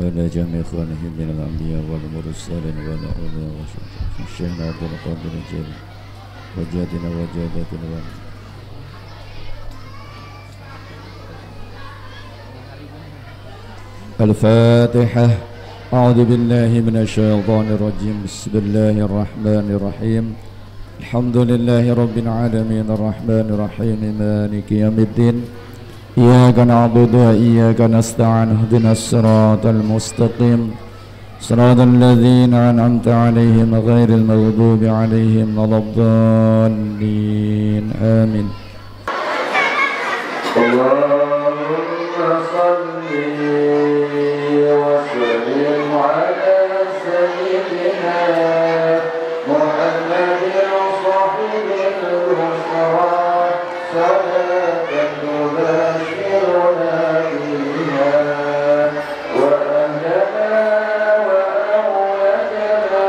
وإلى جميع إخوانهم من الأنبياء والمرسلين والأولياء والشهداء شيخنا عبد القادر الجيلاني وجدنا وجدتنا الفاتحة. أعوذ بالله من الشيطان الرجيم. بسم الله الرحمن الرحيم. الحمد لله رب العالمين الرحمن الرحيم مالك يوم الدين. إياك نعبد وإياك نستعين اهدنا الصراط المستقيم صراط الذين أنعمت عليهم غير المغضوب عليهم ولا الضالين آمين. اللهم صل وسلم على سيدنا محمد وصحبه البشرى صلاة تبشرنا بها وأهلنا وأولادنا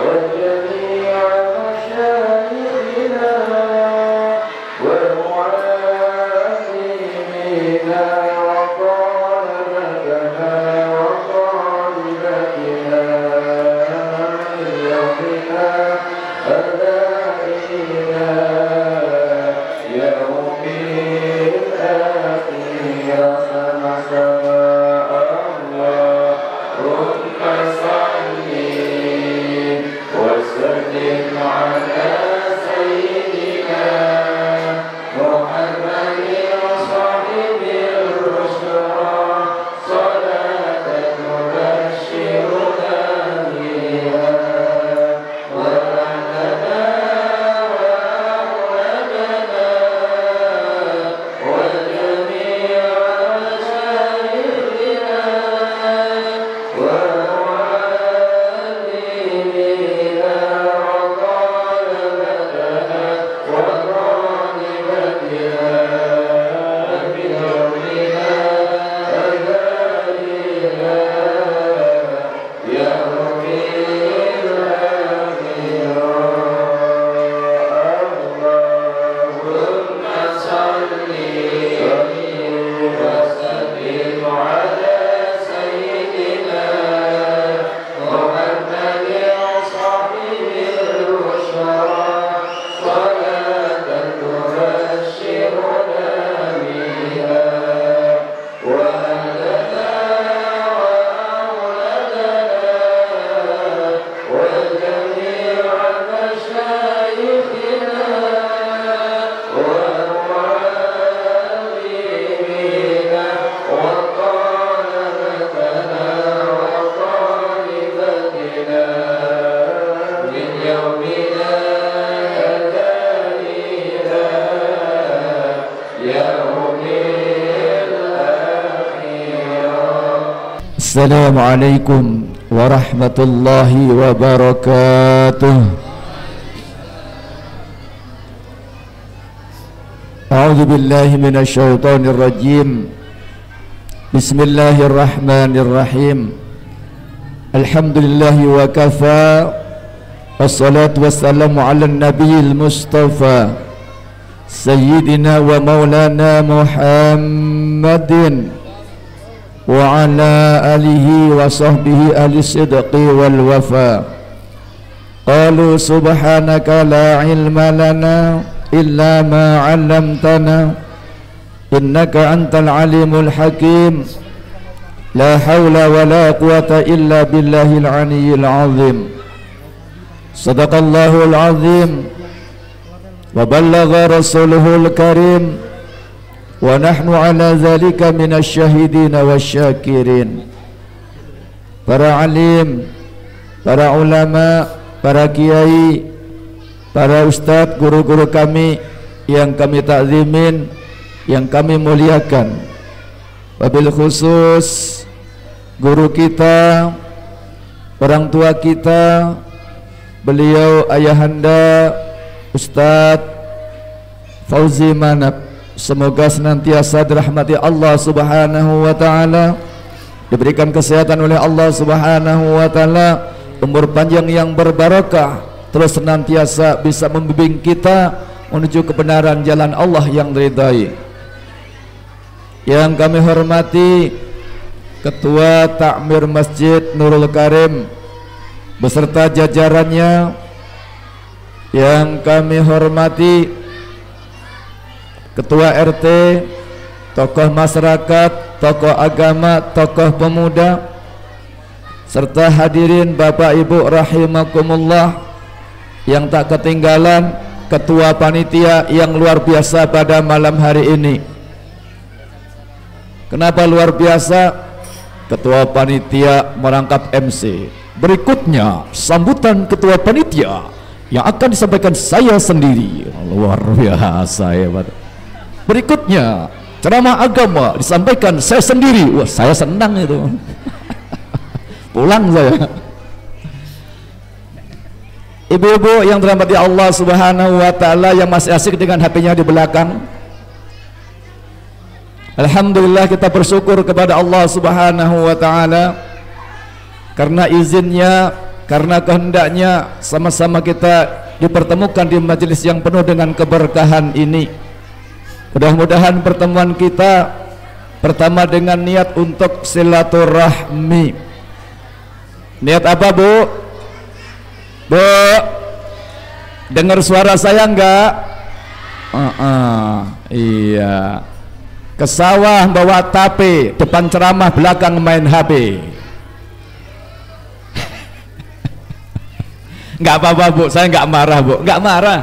وجميع مشايخنا ومعلمينا وطالبتنا وطالبتنا من يومنا هذا إلى يوم الآخرة سما سماء اللهم صل وسلم على سيدنا محمد وصحبه البشرى صلاة تبشرنا بها وأهلنا وأولادنا وجميع مشايخنا ومعلمينا وطالبتنا وطالبتنا من يومنا هذا إلى يوم الآخرة. اللهم صل وسلم على سيدنا محمد وصحبه البشرى صلاة تبشرنا بها وأهلنا وأولادنا وجميع مشايخنا ومعلمينا وطالبتنا وطالبتنا من يومنا هذا إلى يوم الآخرة. السلام عليكم ورحمة الله وبركاته. أعوذ بالله من الشيطان الرجيم. بسم الله الرحمن الرحيم. الحمد لله وكفى والصلاة والسلام على النبي المصطفى سيدنا ومولانا محمد وعلى آله وصحبه أهل الصدق والوفاء. قالوا سبحانك لا علم لنا إلا ما علمتنا إنك أنت العليم الحكيم. لا حول ولا قوة إلا بالله العلي العظيم. صدق الله العظيم وبلغ رسوله الكريم ونحن على ذلك من الشاهدين والشاكرين. Para alim, para ulama, para kiai, para ustadz, guru-guru kami yang kami takzimin, yang kami muliakan, wabil khusus guru kita, orang tua kita, beliau ayahanda Ustadz Fauzi Manap, semoga senantiasa dirahmati Allah Subhanahu wa taala, diberikan kesehatan oleh Allah Subhanahu wa taala, umur panjang yang berbarakah, terus senantiasa bisa membimbing kita menuju kebenaran jalan Allah yang diridai. Yang kami hormati Ketua Takmir Masjid Nurul Karim beserta jajarannya yang kami hormati, Ketua RT, tokoh masyarakat, tokoh agama, tokoh pemuda, serta hadirin Bapak Ibu rahimakumullah, yang tak ketinggalan Ketua Panitia yang luar biasa pada malam hari ini. Kenapa luar biasa? Ketua Panitia merangkap MC. Berikutnya sambutan Ketua Panitia yang akan disampaikan saya sendiri. Luar biasa hebat. Berikutnya ceramah agama disampaikan saya sendiri. Wah, saya senang itu. Pulang saya. Ibu-ibu yang dirahmati Allah Subhanahu wa taala yang masih asik dengan HP-nya di belakang. Alhamdulillah, kita bersyukur kepada Allah Subhanahu wa taala karena izinnya, karena kehendaknya sama-sama kita dipertemukan di majelis yang penuh dengan keberkahan ini. Mudah-mudahan pertemuan kita pertama dengan niat untuk silaturahmi. Niat apa, Bu? Bu, dengar suara saya enggak? Iya. Ke sawah bawa tape, depan ceramah, belakang main HP. Enggak apa-apa, Bu, saya enggak marah, Bu. Enggak marah.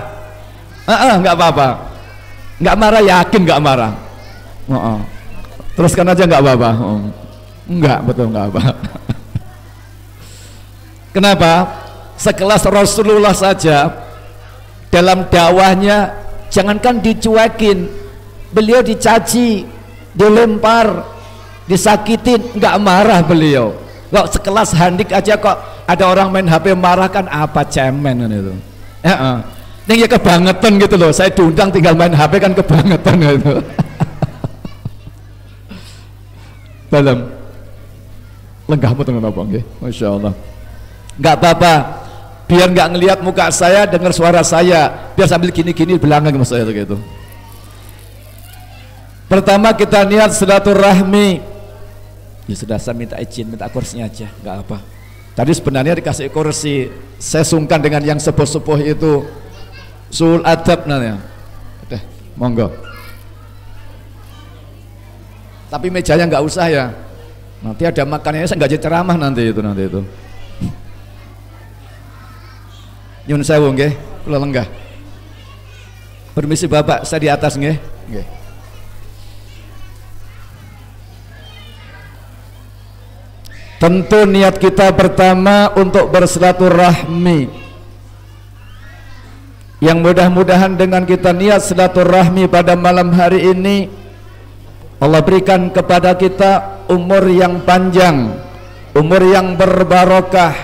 Enggak apa-apa. Enggak marah, yakin enggak marah. Teruskan aja, enggak apa-apa. Enggak, betul enggak apa. Kenapa? Sekelas Rasulullah saja dalam dakwahnya jangankan dicuekin, beliau dicaci, dilempar, disakitin, enggak marah beliau. Kok sekelas Handik aja kok ada orang main HP marah, kan apa cemen kan itu. Ini ya kebangetan gitu loh. Saya diundang tinggal main HP kan kebangetan gitu. Dalam lenggahmu dengan apa nggih? Masya Allah. Enggak apa-apa. Biar nggak ngelihat muka saya, dengar suara saya, biar sambil gini-gini belakang sama saya gitu. Pertama kita niat silaturahmi. Ya sudah, saya minta izin, minta kursinya aja, nggak apa. Tadi sebenarnya dikasih kursi, saya sungkan dengan yang sepuh-sepuh itu. Sul adab namanya. Udah, monggo. Tapi mejanya nggak usah ya. Nanti ada makanannya, saya nggak jadi ceramah nanti itu. Nyun sewu nggih, kula lenggah. Permisi Bapak, saya di atas nggih. Nggih. Tentu niat kita pertama untuk bersilaturahmi. Yang mudah-mudahan dengan kita niat silaturahmi pada malam hari ini, Allah berikan kepada kita umur yang panjang, umur yang berbarokah,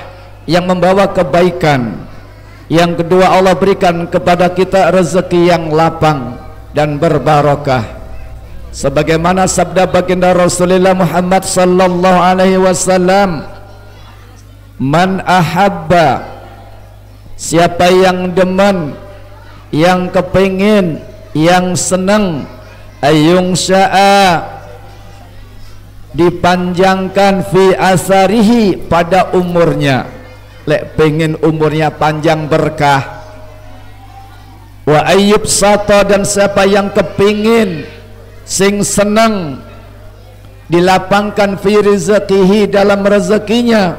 yang membawa kebaikan. Yang kedua, Allah berikan kepada kita rezeki yang lapang dan berbarokah. Sebagaimana sabda baginda Rasulullah Muhammad sallallahu alaihi wasallam, "Man ahabba", siapa yang demen, yang kepingin, yang senang, ayung sya'a, dipanjangkan fi asarihi, pada umurnya. Lek pengen umurnya panjang berkah. Wa ayyub sato, dan siapa yang kepingin, sing seneng, dilapangkan fi rezekihi, dalam rezekinya,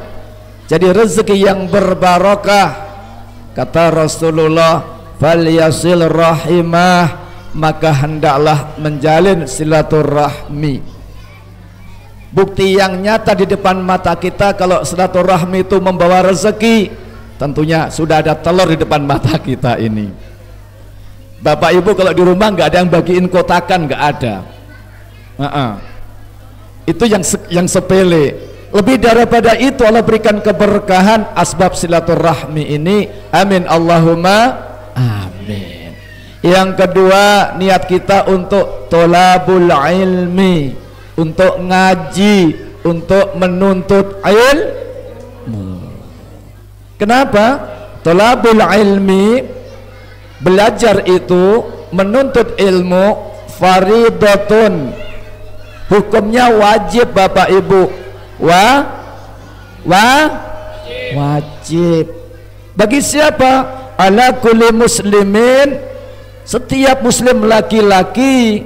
jadi rezeki yang berbarokah. Kata Rasulullah, fal yasil rahimah, maka hendaklah menjalin silaturahmi. Bukti yang nyata di depan mata kita kalau silaturahmi itu membawa rezeki, tentunya sudah ada telur di depan mata kita ini. Bapak Ibu kalau di rumah nggak ada yang bagiin kotakan, nggak ada. Itu yang sepele. Lebih daripada itu Allah berikan keberkahan asbab silaturahmi ini. Amin Allahumma amin. Yang kedua, niat kita untuk tolabul ilmi, untuk ngaji, untuk menuntut ilmu. Kenapa? Tolabul ilmi, belajar itu, menuntut ilmu, faridatun, hukumnya wajib Bapak Ibu. wajib. Bagi siapa? Ala kulli muslimin, setiap muslim laki-laki,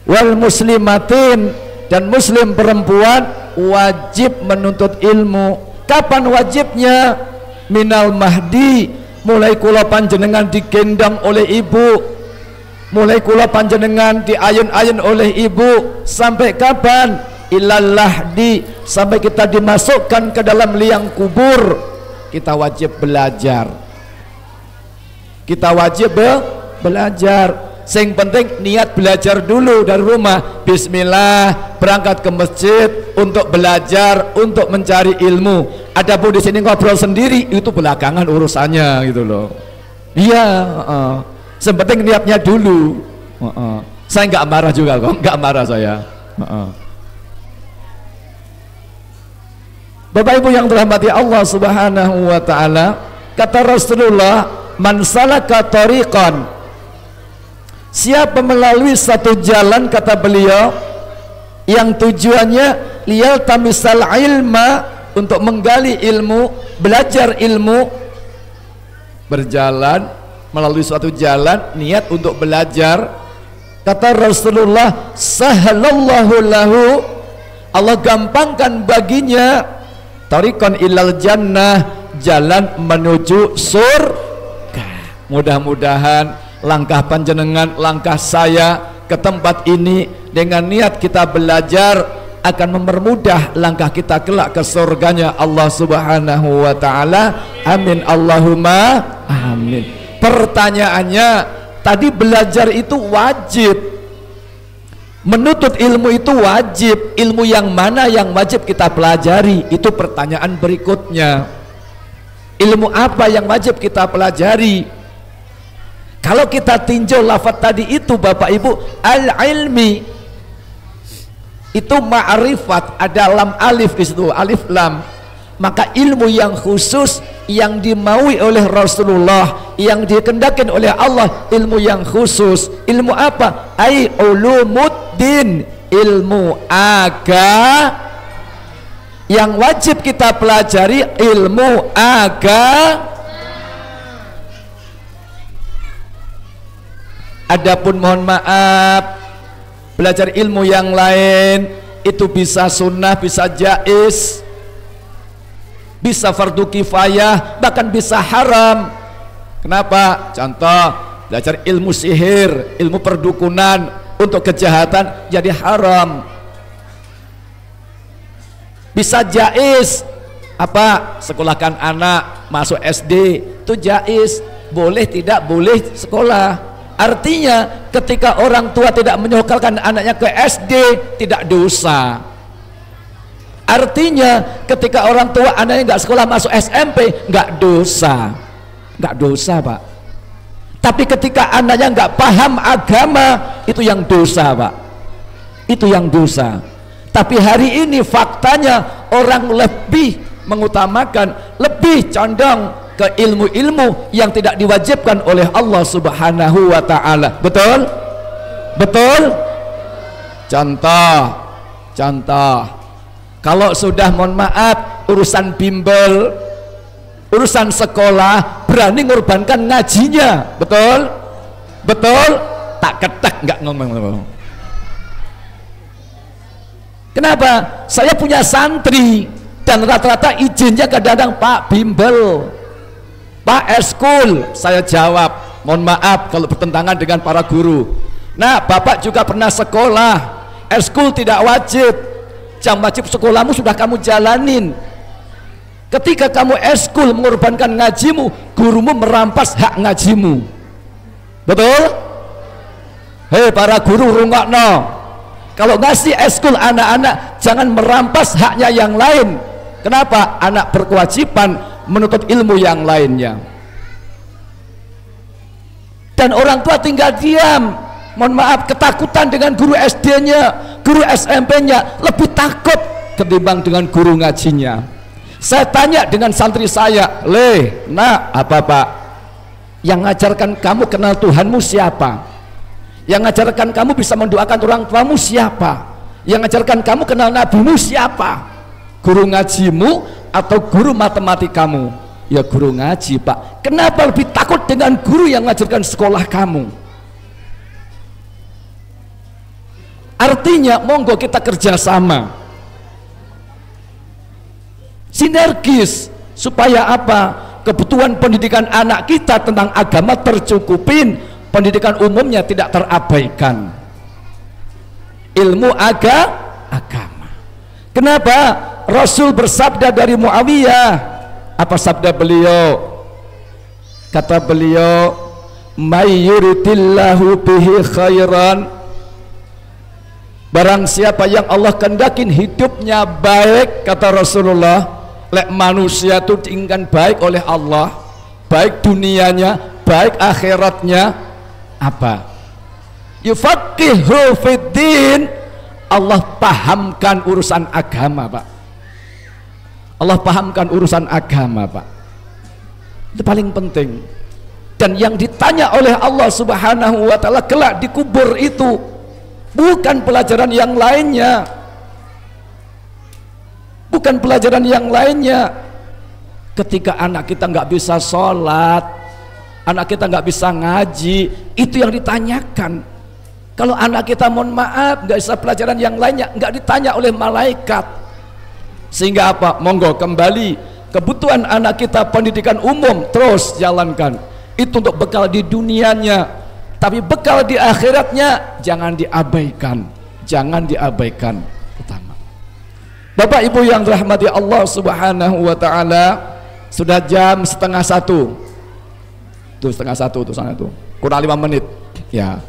wal muslimatin, dan muslim perempuan, wajib menuntut ilmu. Kapan wajibnya? Minal mahdi, mulai kula panjenengan digendong oleh ibu, mulai kula panjenengan diayun-ayun oleh ibu, sampai kapan? Ilal lahdi, sampai kita dimasukkan ke dalam liang kubur. Kita wajib belajar, kita wajib belajar. Yang penting niat belajar dulu dari rumah. Bismillah, berangkat ke masjid untuk belajar, untuk mencari ilmu. Adapun di sini ngobrol sendiri itu belakangan urusannya gitu loh. Iya, yang penting niatnya dulu. Saya nggak marah juga kok, nggak marah saya. Bapak Ibu yang dirahmati Allah Subhanahu wa taala, kata Rasulullah, man salaka tariqan, siapa melalui satu jalan, kata beliau, yang tujuannya liyal tamisal ilma, untuk menggali ilmu, belajar ilmu, berjalan melalui suatu jalan, niat untuk belajar, kata Rasulullah, sahalallahu lahu, Allah gampangkan baginya, tariqan ilal jannah, jalan menuju surga. Mudah-mudahan langkah panjenengan, langkah saya ke tempat ini dengan niat kita belajar akan mempermudah langkah kita kelak ke surganya Allah Subhanahu wa taala. Amin Allahumma amin. Pertanyaannya, tadi belajar itu wajib, menuntut ilmu itu wajib. Ilmu yang mana yang wajib kita pelajari? Itu pertanyaan berikutnya. Ilmu apa yang wajib kita pelajari? Kalau kita tinjau lafaz tadi itu Bapak Ibu, al-ilmi itu ma'rifat, ada lam alif di situ, alif lam. Maka ilmu yang khusus yang dimaui oleh Rasulullah, yang dikehendakin oleh Allah, ilmu yang khusus. Ilmu apa? Ai ulumuddin, ilmu agama. Yang wajib kita pelajari ilmu agama. Adapun mohon maaf, belajar ilmu yang lain itu bisa sunnah, bisa jaiz, bisa fardu kifayah, bahkan bisa haram. Kenapa? Contoh, belajar ilmu sihir, ilmu perdukunan untuk kejahatan jadi haram. Bisa jaiz, apa? Sekolahkan anak masuk SD, itu jaiz. Boleh tidak boleh sekolah. Artinya ketika orang tua tidak menyekolahkan anaknya ke SD, tidak dosa. Artinya ketika orang tua anaknya nggak sekolah masuk SMP, nggak dosa, nggak dosa Pak. Tapi ketika anaknya nggak paham agama, itu yang dosa Pak, itu yang dosa. Tapi hari ini faktanya orang lebih mengutamakan, lebih condong ke ilmu-ilmu yang tidak diwajibkan oleh Allah Subhanahu wa ta'ala. Betul? Betul? Contoh, kalau sudah mohon maaf urusan bimbel, urusan sekolah, berani ngorbankan ngajinya. Betul? Betul? Tak ketek nggak ngomong. Kenapa? Saya punya santri dan rata-rata izinnya kadang-kadang Pak bimbel, Pak eskul. Saya jawab, mohon maaf kalau bertentangan dengan para guru. Nah, Bapak juga pernah sekolah, eskul tidak wajib, jam wajib sekolahmu sudah kamu jalanin. Ketika kamu eskul mengorbankan ngajimu, gurumu merampas hak ngajimu. Betul? Hei para guru, rungokno, kalau ngasih eskul anak-anak jangan merampas haknya yang lain. Kenapa? Anak berkewajiban menuntut ilmu yang lainnya. Dan orang tua tinggal diam, mohon maaf, ketakutan dengan guru SD-nya, guru SMP-nya, lebih takut ketimbang dengan guru ngajinya. Saya tanya dengan santri saya, nak apa Pak? Yang ngajarkan kamu kenal Tuhanmu siapa? Yang ngajarkan kamu bisa mendoakan orang tuamu siapa? Yang ngajarkan kamu kenal nabimu siapa? Guru ngajimu atau guru matematikamu? Ya guru ngaji, Pak. Kenapa lebih takut dengan guru yang ngajarkan sekolah kamu? Artinya monggo kita kerjasama, sinergis, supaya apa? Kebutuhan pendidikan anak kita tentang agama tercukupin, pendidikan umumnya tidak terabaikan. Ilmu agama. Kenapa? Rasul bersabda dari Muawiyah. Apa sabda beliau? Kata beliau, may yuridillahu bihi khairan, barang siapa yang Allah kendakin hidupnya baik, kata Rasulullah, lek manusia itu diinginkan baik oleh Allah, baik dunianya, baik akhiratnya, apa? Yufaqihu fiddin, Allah pahamkan urusan agama, Pak. Allah pahamkan urusan agama, Pak. Itu paling penting. Dan yang ditanya oleh Allah Subhanahu wa ta'ala kelak di kubur itu bukan pelajaran yang lainnya, bukan pelajaran yang lainnya. Ketika anak kita nggak bisa sholat, anak kita nggak bisa ngaji, itu yang ditanyakan. Kalau anak kita mohon maaf nggak bisa pelajaran yang lainnya, nggak ditanya oleh malaikat. Sehingga apa? Monggo kembali, kebutuhan anak kita pendidikan umum terus jalankan. Itu untuk bekal di dunianya, tapi bekal di akhiratnya jangan diabaikan, jangan diabaikan. Pertama, Bapak Ibu yang dirahmati Allah Subhanahu wa ta'ala, sudah jam 12:30. Tuh 12:30 tuh sana tuh, kurang 5 menit ya.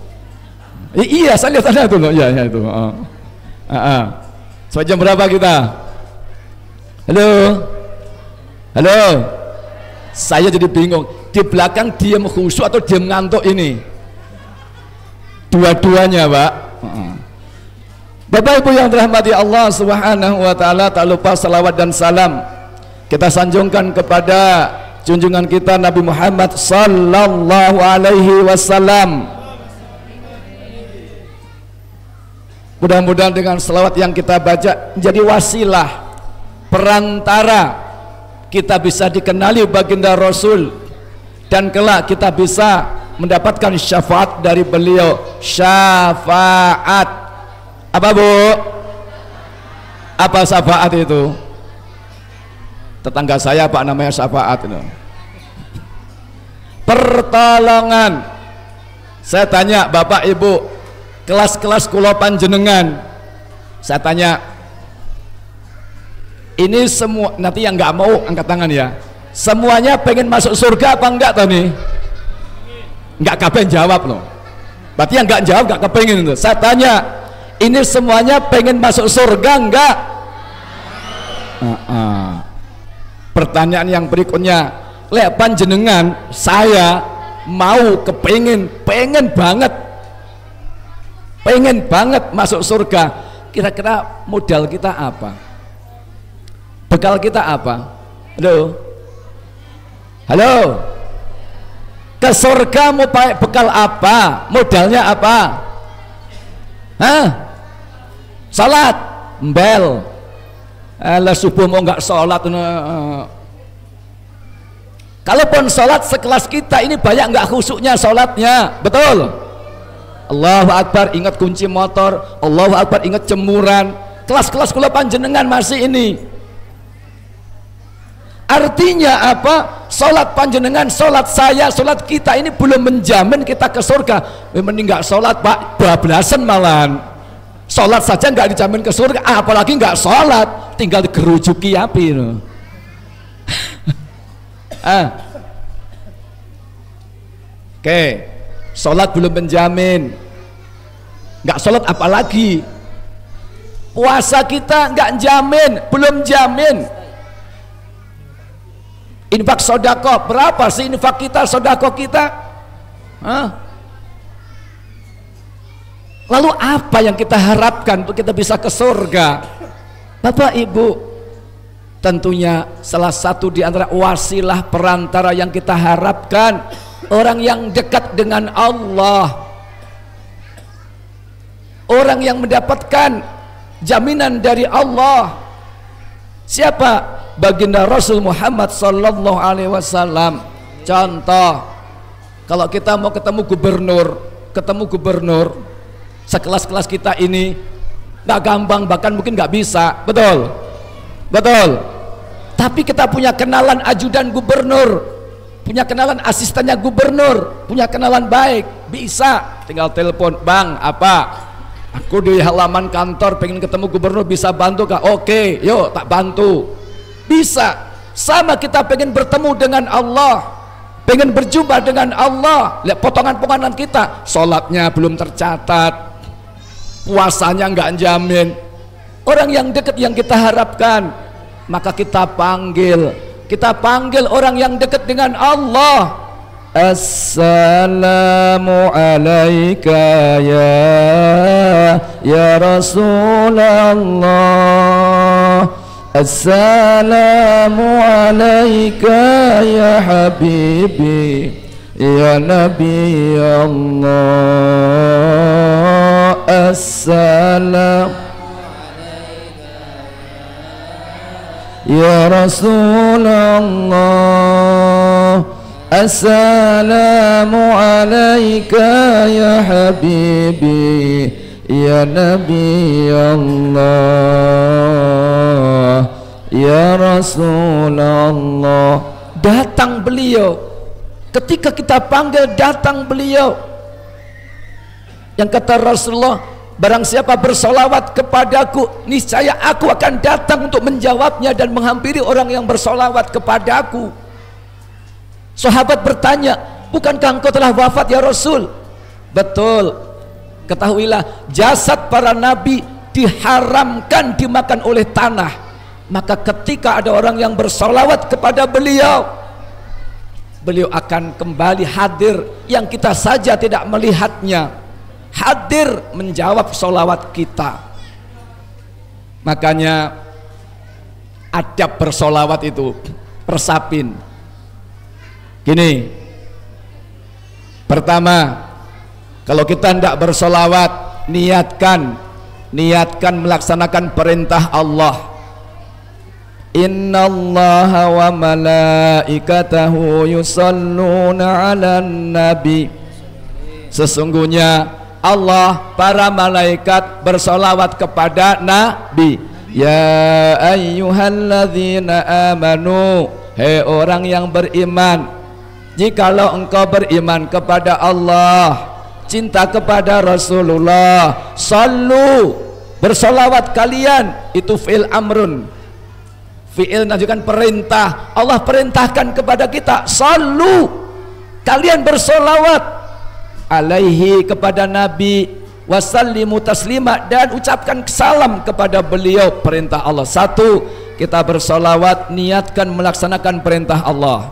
Iya, saya lihat ada tuh, ya itu. Sampai jam berapa kita? Halo, halo. Saya jadi bingung. Di belakang diam khusyuk atau diam ngantuk ini? Dua-duanya, Pak. Bapak Ibu yang dirahmati Allah Subhanahu wa ta'ala, tak lupa salawat dan salam kita sanjungkan kepada junjungan kita Nabi Muhammad sallallahu alaihi wasallam. Mudah-mudahan dengan salawat yang kita baca menjadi wasilah, perantara kita bisa dikenali baginda Rasul, dan kelak kita bisa mendapatkan syafaat dari beliau. Syafaat apa, Bu? Apa syafaat itu? Tetangga saya Pak namanya syafaat itu. Pertolongan. Saya tanya Bapak Ibu, kelas-kelas kula panjenengan, saya tanya, ini semua, nanti yang nggak mau angkat tangan ya. Semuanya pengen masuk surga apa enggak Tony? Nggak kepengen jawab loh. Berarti yang nggak jawab nggak kepengen itu. Saya tanya, ini semuanya pengen masuk surga enggak? Pertanyaan yang berikutnya, lek panjenengan saya mau pengen banget masuk surga. Kira-kira modal kita apa? Bekal kita apa? Halo? Halo? Ke surga mau pakai bekal apa? Modalnya apa? Hah? Salat? Mbel? Alah subuh mau nggak salat? Kalaupun salat sekelas kita ini banyak nggak khusyuknya salatnya? Betul? Allahu Akbar ingat kunci motor, Allahu Akbar ingat jemuran. Kelas-kelas kula panjenengan masih ini. Artinya apa? Sholat panjenengan, sholat saya, sholat kita ini belum menjamin kita ke surga. Mending nggak sholat Pak, bablasan malahan. Sholat saja nggak dijamin ke surga, apalagi nggak sholat, tinggal digerujuki api. Oke, sholat belum menjamin, nggak sholat apalagi. Puasa kita nggak jamin, belum jamin. Infak sodako, berapa sih infak kita, sodako kita? Lalu apa yang kita harapkan untuk kita bisa ke surga? Bapak Ibu, tentunya salah satu di antara wasilah perantara yang kita harapkan, orang yang dekat dengan Allah, orang yang mendapatkan jaminan dari Allah. Siapa? Baginda Rasul Muhammad sallallahu alaihi wasallam. Contoh, kalau kita mau ketemu gubernur sekelas-kelas kita ini nggak gampang, bahkan mungkin nggak bisa. Betul? Tapi kita punya kenalan ajudan gubernur, punya kenalan asistennya gubernur, punya kenalan baik, bisa tinggal telepon, bang apa, aku di halaman kantor pengen ketemu gubernur, bisa bantu kah? Oke, yuk tak bantu. Bisa. Sama kita pengen bertemu dengan Allah, pengen berjumpa dengan Allah, lihat potongan-potongan kita, sholatnya belum tercatat, puasanya nggak jamin, orang yang dekat yang kita harapkan, maka kita panggil orang yang dekat dengan Allah. Assalamu alayka ya Rasulullah, assalamu alayka ya habibi ya Nabi Allah, assalamu ya Rasulullah, assalamu alayka ya habibi ya Nabi Allah, ya Rasulullah. Datang beliau, ketika kita panggil datang beliau. Yang kata Rasulullah, barang siapa bersolawat kepadaku, niscaya aku akan datang untuk menjawabnya dan menghampiri orang yang bersolawat kepadaku. Sahabat bertanya, bukankah engkau telah wafat ya Rasul? Betul. Ketahuilah, jasad para nabi diharamkan dimakan oleh tanah. Maka ketika ada orang yang bersolawat kepada beliau, beliau akan kembali hadir, yang kita saja tidak melihatnya, hadir menjawab solawat kita. Makanya adab bersolawat itu persapin gini. Pertama, kalau kita tidak bersolawat, niatkan melaksanakan perintah Allah. Innallaha wa malaikatahu yusalluna 'alan nabi. Sesungguhnya Allah, para malaikat bersolawat kepada Nabi. Ya ayyuhalladzina amanu, hei orang yang beriman, jikalau engkau beriman kepada Allah, cinta kepada Rasulullah, sallu, bersolawat kalian. Itu fi'il amrun, fi'il menunjukkan perintah. Allah perintahkan kepada kita, sallu, kalian bersolawat alaihi, kepada Nabi, wasallimu taslima, dan ucapkan salam kepada beliau. Perintah Allah. Satu, kita bersolawat, niatkan melaksanakan perintah Allah.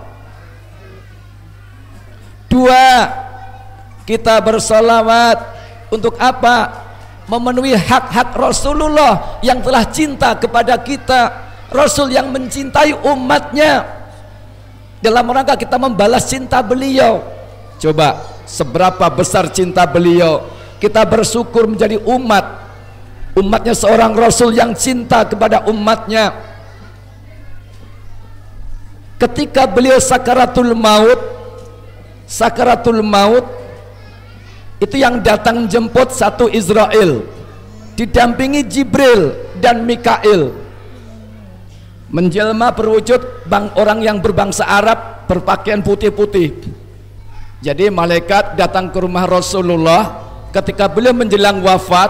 Dua, kita bersolawat untuk apa? Memenuhi hak-hak Rasulullah yang telah cinta kepada kita, Rasul yang mencintai umatnya, dalam rangka kita membalas cinta beliau. Coba, seberapa besar cinta beliau, kita bersyukur menjadi umatnya seorang Rasul yang cinta kepada umatnya. Ketika beliau sakaratul maut, itu yang datang jemput satu Israel, didampingi Jibril dan Mikail, menjelma berwujud orang yang berbangsa Arab, berpakaian putih-putih. Jadi malaikat datang ke rumah Rasulullah ketika beliau menjelang wafat.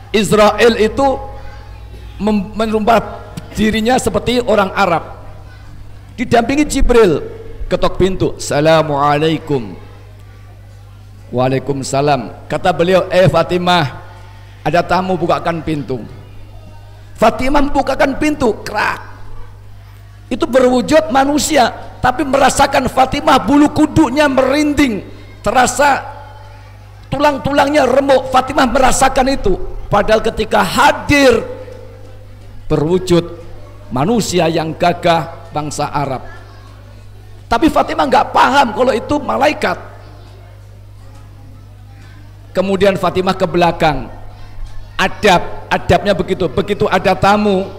Israel itu merubah dirinya seperti orang Arab, didampingi Jibril, ketok pintu, assalamualaikum. Waalaikumsalam. Kata beliau, Fatimah, ada tamu, bukakan pintu. Fatimah membukakan pintu, krak. Itu berwujud manusia, tapi merasakan Fatimah bulu kuduknya merinding, terasa tulang-tulangnya remuk. Fatimah merasakan itu, padahal ketika hadir berwujud manusia yang gagah bangsa Arab. Tapi Fatimah nggak paham kalau itu malaikat. Kemudian Fatimah ke belakang. Adabnya begitu ada tamu,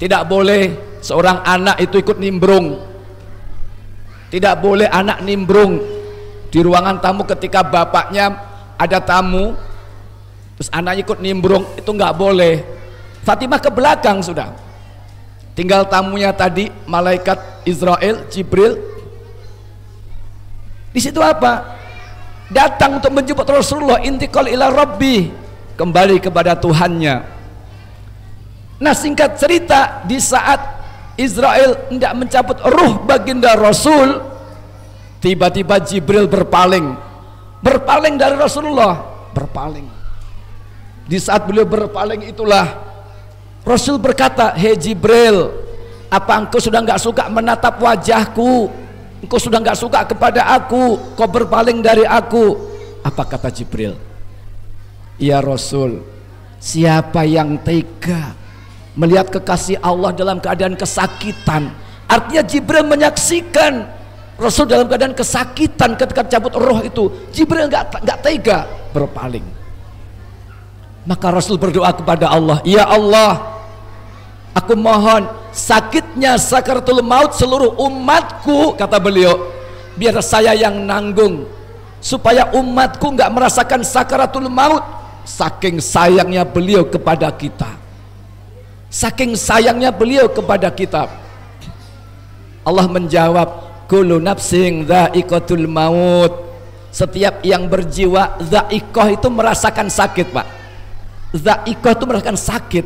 Tidak boleh seorang anak itu ikut nimbrung. Tidak boleh anak nimbrung di ruangan tamu ketika bapaknya ada tamu, terus anaknya ikut nimbrung, itu nggak boleh. Fatimah ke belakang sudah. Tinggal tamunya tadi, malaikat Israel, Jibril. Di situ apa? Datang untuk menjemput Rasulullah, intiqal ila Rabbi, kembali kepada Tuhannya. Nah, singkat cerita, di saat Israel hendak mencabut ruh baginda Rasul, tiba-tiba Jibril berpaling dari Rasulullah, berpaling. Di saat beliau berpaling itulah Rasul berkata, "Hei Jibril, apa engkau sudah nggak suka menatap wajahku? Engkau sudah nggak suka kepada aku? Kau berpaling dari aku?" Apa kata Jibril? "Ya Rasul, siapa yang tega melihat kekasih Allah dalam keadaan kesakitan?" Artinya Jibril menyaksikan Rasul dalam keadaan kesakitan ketika cabut roh itu. Jibril nggak tega, berpaling. Maka Rasul berdoa kepada Allah, "Ya Allah, aku mohon sakitnya sakaratul maut seluruh umatku," kata beliau, "biar saya yang nanggung, supaya umatku nggak merasakan sakaratul maut." Saking sayangnya beliau kepada kita, saking sayangnya beliau kepada kita. Allah menjawab, "Kullu nafsin dha'iqatul maut." Setiap yang berjiwa, dha'iqah itu merasakan sakit, Pak. Dha'iqah itu merasakan sakit.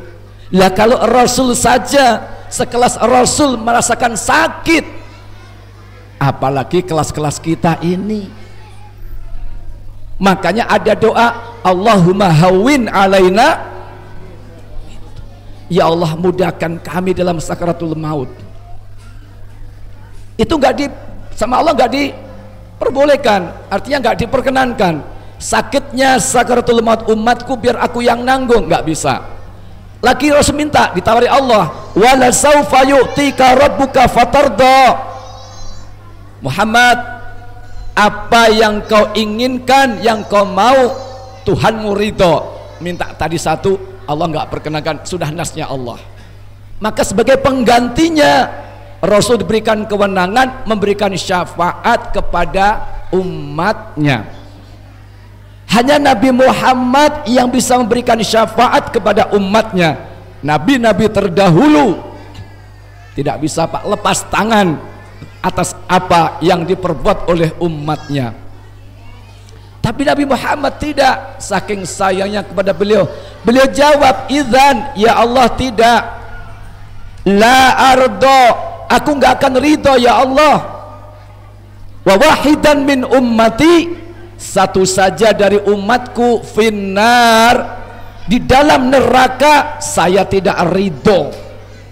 Lah kalau Rasul saja sekelas Rasul merasakan sakit, apalagi kelas-kelas kita ini. Makanya ada doa, Allahumma hawwin alaina, ya Allah mudahkan kami dalam sakaratul maut. Itu sama Allah nggak diperbolehkan, artinya nggak diperkenankan. Sakitnya sakaratul maut umatku biar aku yang nanggung, nggak bisa. Lagi Rasul minta, ditawari Allah, wala saufa yu'tika rabbuka fatarda. Muhammad, apa yang kau inginkan, yang kau mau, Tuhanmu ridho. Minta tadi satu, Allah nggak perkenankan, sudah nasnya Allah. Maka sebagai penggantinya Rasul diberikan kewenangan memberikan syafaat kepada umatnya. Hanya Nabi Muhammad yang bisa memberikan syafaat kepada umatnya. Nabi-nabi terdahulu tidak bisa, Pak, lepas tangan atas apa yang diperbuat oleh umatnya. Tapi Nabi Muhammad tidak, saking sayangnya kepada beliau. Beliau jawab, "Idzan, ya Allah, tidak. La ardo, aku nggak akan ridho ya Allah. Wa wahidan min ummati, satu saja dari umatku, finnar, di dalam neraka, saya tidak ridho."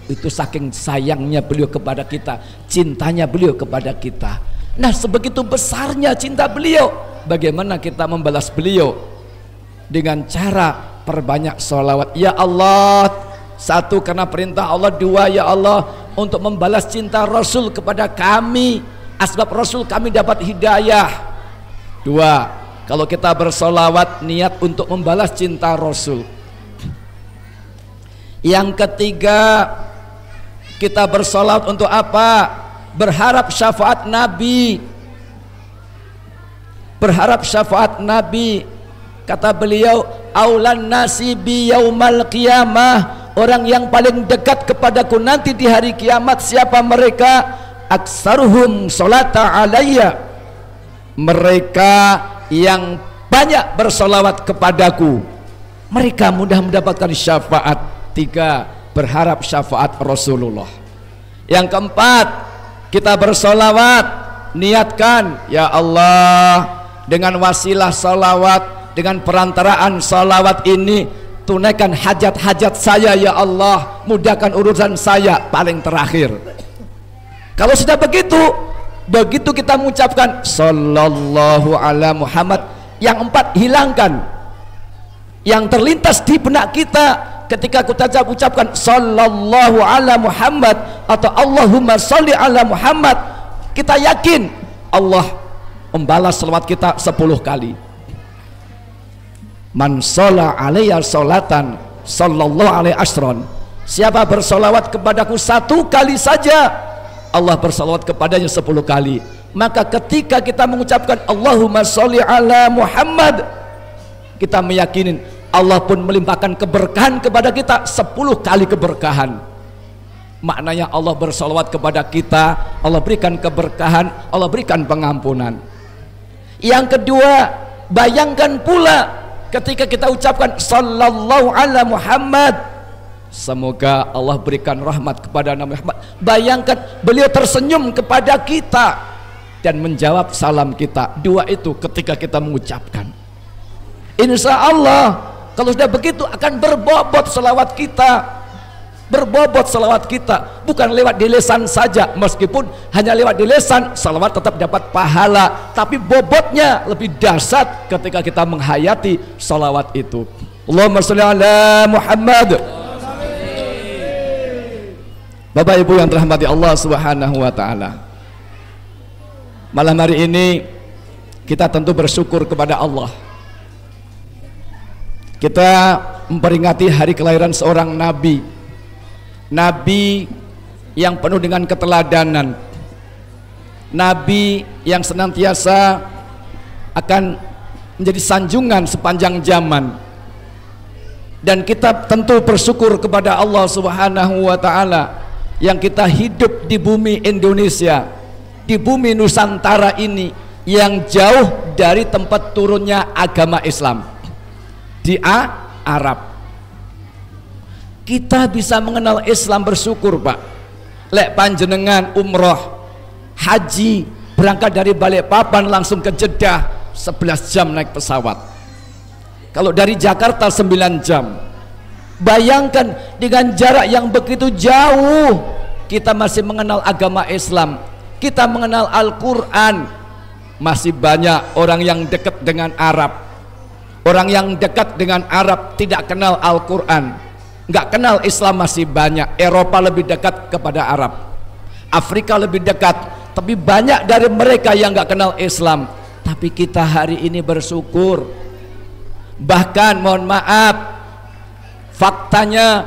Itu saking sayangnya beliau kepada kita, cintanya beliau kepada kita. Nah, sebegitu besarnya cinta beliau, bagaimana kita membalas beliau? Dengan cara perbanyak sholawat. Ya Allah, satu karena perintah Allah, dua ya Allah untuk membalas cinta Rasul kepada kami, asbab Rasul kami dapat hidayah. Dua, kalau kita bersolawat niat untuk membalas cinta Rasul. Yang ketiga, kita bersolawat untuk apa? Berharap syafaat Nabi. Berharap syafaat Nabi. Kata beliau, aulan nasi bi yaumal qiyamah, orang yang paling dekat kepadaku nanti di hari kiamat siapa mereka? Aksaruhum sholata alayya, mereka yang banyak bersolawat kepadaku, mereka mudah mendapatkan syafaat. Tiga, berharap syafaat Rasulullah. Yang keempat, kita bersolawat niatkan, ya Allah, dengan wasilah solawat, dengan perantaraan solawat ini, tunaikan hajat-hajat saya ya Allah, mudahkan urusan saya paling terakhir. Kalau sudah begitu kita mengucapkan sallallahu ala Muhammad, yang empat hilangkan. Yang terlintas di benak kita ketika kita ucapkan sallallahu ala Muhammad atau Allahumma sholli ala Muhammad, kita yakin Allah membalas selawat kita 10 kali. Man sholla alaiya sholatan sallallahu alaihi asron, Siapa bersolawat kepadaku 1 kali saja, Allah bersolawat kepadanya 10 kali. Maka ketika kita mengucapkan Allahumma sholli ala Muhammad, kita meyakini Allah pun melimpahkan keberkahan kepada kita 10 kali keberkahan. Maknanya Allah bersolawat kepada kita, Allah berikan keberkahan, Allah berikan pengampunan. Yang kedua, bayangkan pula ketika kita ucapkan sallallahu ala Muhammad, semoga Allah berikan rahmat kepada Nabi Muhammad. Bayangkan beliau tersenyum kepada kita dan menjawab salam kita. 2 itu ketika kita mengucapkan. Insya Allah kalau sudah begitu akan berbobot selawat kita. Berbobot selawat kita, bukan lewat di lisan saja. Meskipun hanya lewat di lisan, selawat tetap dapat pahala, tapi bobotnya lebih dahsyat ketika kita menghayati selawat itu. Allahumma sholli ala Muhammad. Bapak Ibu yang dirahmati Allah Subhanahu wa taala, malam hari ini kita tentu bersyukur kepada Allah. Kita memperingati hari kelahiran seorang nabi, nabi yang penuh dengan keteladanan, nabi yang senantiasa akan menjadi sanjungan sepanjang zaman. Dan kita tentu bersyukur kepada Allah Subhanahu wa taala yang kita hidup di bumi Indonesia, di bumi Nusantara ini yang jauh dari tempat turunnya agama Islam, di Arab. Kita bisa mengenal Islam, bersyukur Pak. Lek panjenengan umroh, haji, berangkat dari Balikpapan langsung ke Jeddah 11 jam naik pesawat. Kalau dari Jakarta 9 jam. Bayangkan dengan jarak yang begitu jauh, kita masih mengenal agama Islam, kita mengenal Al-Quran. Masih banyak orang yang dekat dengan Arab. Orang yang dekat dengan Arab tidak kenal Al-Quran, nggak kenal Islam masih banyak. Eropa lebih dekat kepada Arab, Afrika lebih dekat, tapi banyak dari mereka yang nggak kenal Islam. Tapi kita hari ini bersyukur. Bahkan mohon maaf, faktanya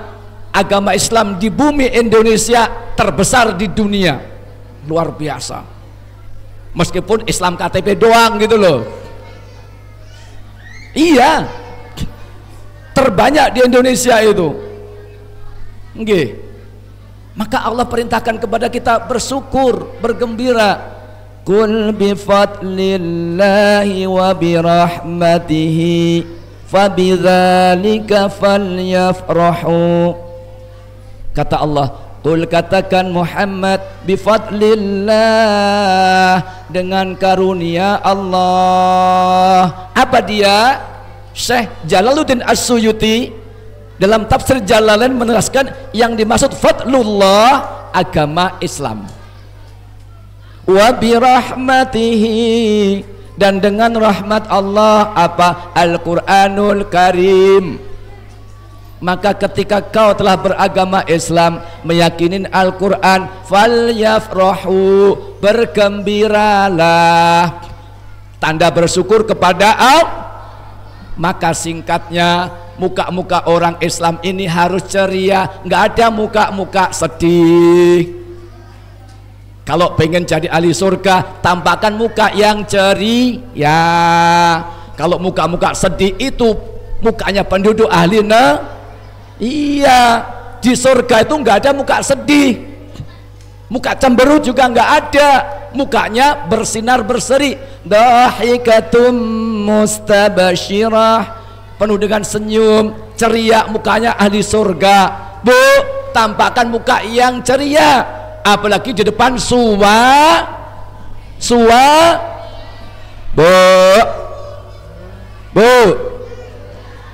agama Islam di bumi Indonesia terbesar di dunia, luar biasa. Meskipun Islam KTP doang gitu loh. Iya, terbanyak di Indonesia itu. Nggih. Maka Allah perintahkan kepada kita bersyukur, bergembira. Qul bi fadlillahi wa bi rahmatihi fabidzalika falyafrahu. Kata Allah, qul, katakan Muhammad, bi fadlillah, dengan karunia Allah. Apa dia? Syekh Jalaluddin As-Suyuti dalam tafsir Jalalain meneraskan yang dimaksud fadlullah agama Islam, wa birahmatihi, dan dengan rahmat Allah apa? Al-Quranul Karim. Maka ketika kau telah beragama Islam, meyakinin Al-Quran, falyafrahu, bergembiralah, tanda bersyukur kepada Allah. Maka singkatnya, muka-muka orang Islam ini harus ceria, nggak ada muka-muka sedih. Kalau pengen jadi ahli surga, tampakkan muka yang ceria. Kalau muka-muka sedih itu mukanya penduduk ahli iya, di surga itu nggak ada muka sedih, muka cemberut juga nggak ada, mukanya bersinar berseri. Dahikatum mustabashirah, penuh dengan senyum, ceria, mukanya ahli surga. Bu, tampakkan muka yang ceria, apalagi di depan Bu,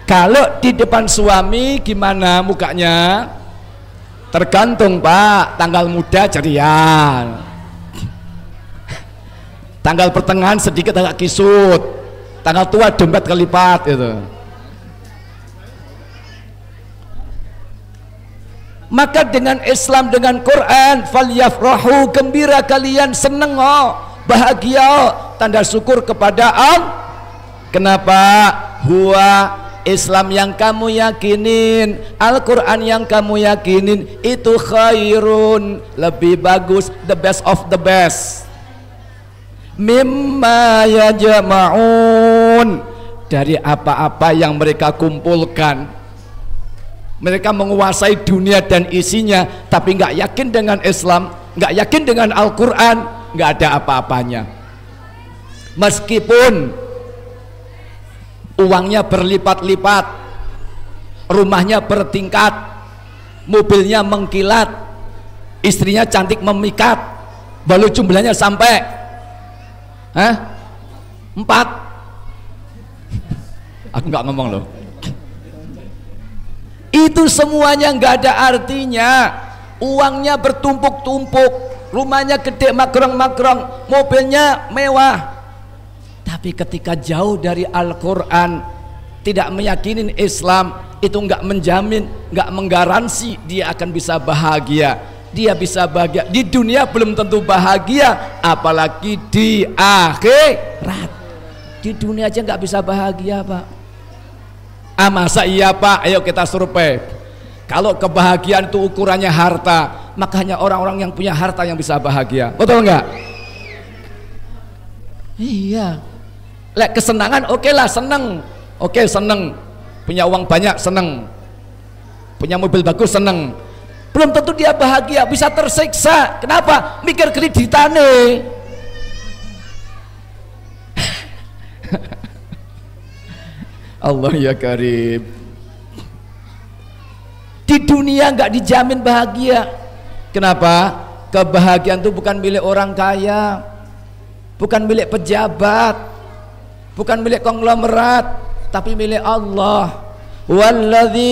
kalau di depan suami gimana mukanya? Tergantung Pak, tanggal muda ceria, tanggal pertengahan sedikit agak kisut, tanggal tua dompet kelipat itu. Maka dengan Islam, dengan Quran, falyafrahu, gembira kalian, seneng bahagia tanda syukur kepada Allah. Kenapa? Huwa Islam yang kamu yakinin, Al-Quran yang kamu yakinin itu khairun, lebih bagus, the best of the best, mimma yajma'un, dari apa-apa yang mereka kumpulkan. Mereka menguasai dunia dan isinya, tapi nggak yakin dengan Islam, nggak yakin dengan Al-Quran, nggak ada apa-apanya. Meskipun uangnya berlipat-lipat, rumahnya bertingkat, mobilnya mengkilat, istrinya cantik memikat, baru jumlahnya sampai 4. Aku nggak ngomong loh. Itu semuanya nggak ada artinya. Uangnya bertumpuk-tumpuk, rumahnya gede makrong-makrong, mobilnya mewah, tapi ketika jauh dari Al-Quran, tidak meyakinin Islam, itu nggak menjamin, nggak menggaransi dia akan bisa bahagia. Dia bisa bahagia di dunia, belum tentu bahagia, apalagi di akhirat. Di dunia aja nggak bisa bahagia, Pak. Masa iya, Pak? Ayo kita survei. Kalau kebahagiaan itu ukurannya harta, makanya orang-orang yang punya harta yang bisa bahagia. Betul nggak? Iya. Kesenangan oke lah, seneng. Oke, seneng. Punya uang banyak, seneng. Punya mobil bagus, seneng. Belum tentu dia bahagia, bisa tersiksa. Kenapa? Mikir kreditane. Allah ya Karim. Di dunia nggak dijamin bahagia. Kenapa? Kebahagiaan itu bukan milik orang kaya, bukan milik pejabat, bukan milik konglomerat, tapi milik Allah. Walladzi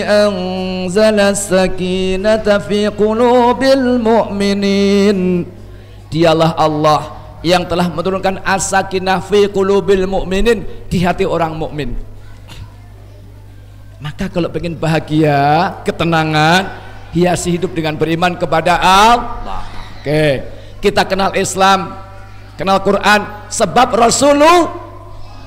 anzala sakinata fi qulubil mu'minin. Dialah Allah yang telah menurunkan as-sakinah fi qulubil mu'minin, di hati orang mukmin. Maka kalau pengen bahagia, ketenangan, hiasi hidup dengan beriman kepada Allah. Oke, kita kenal Islam, kenal Quran, sebab Rasulullah,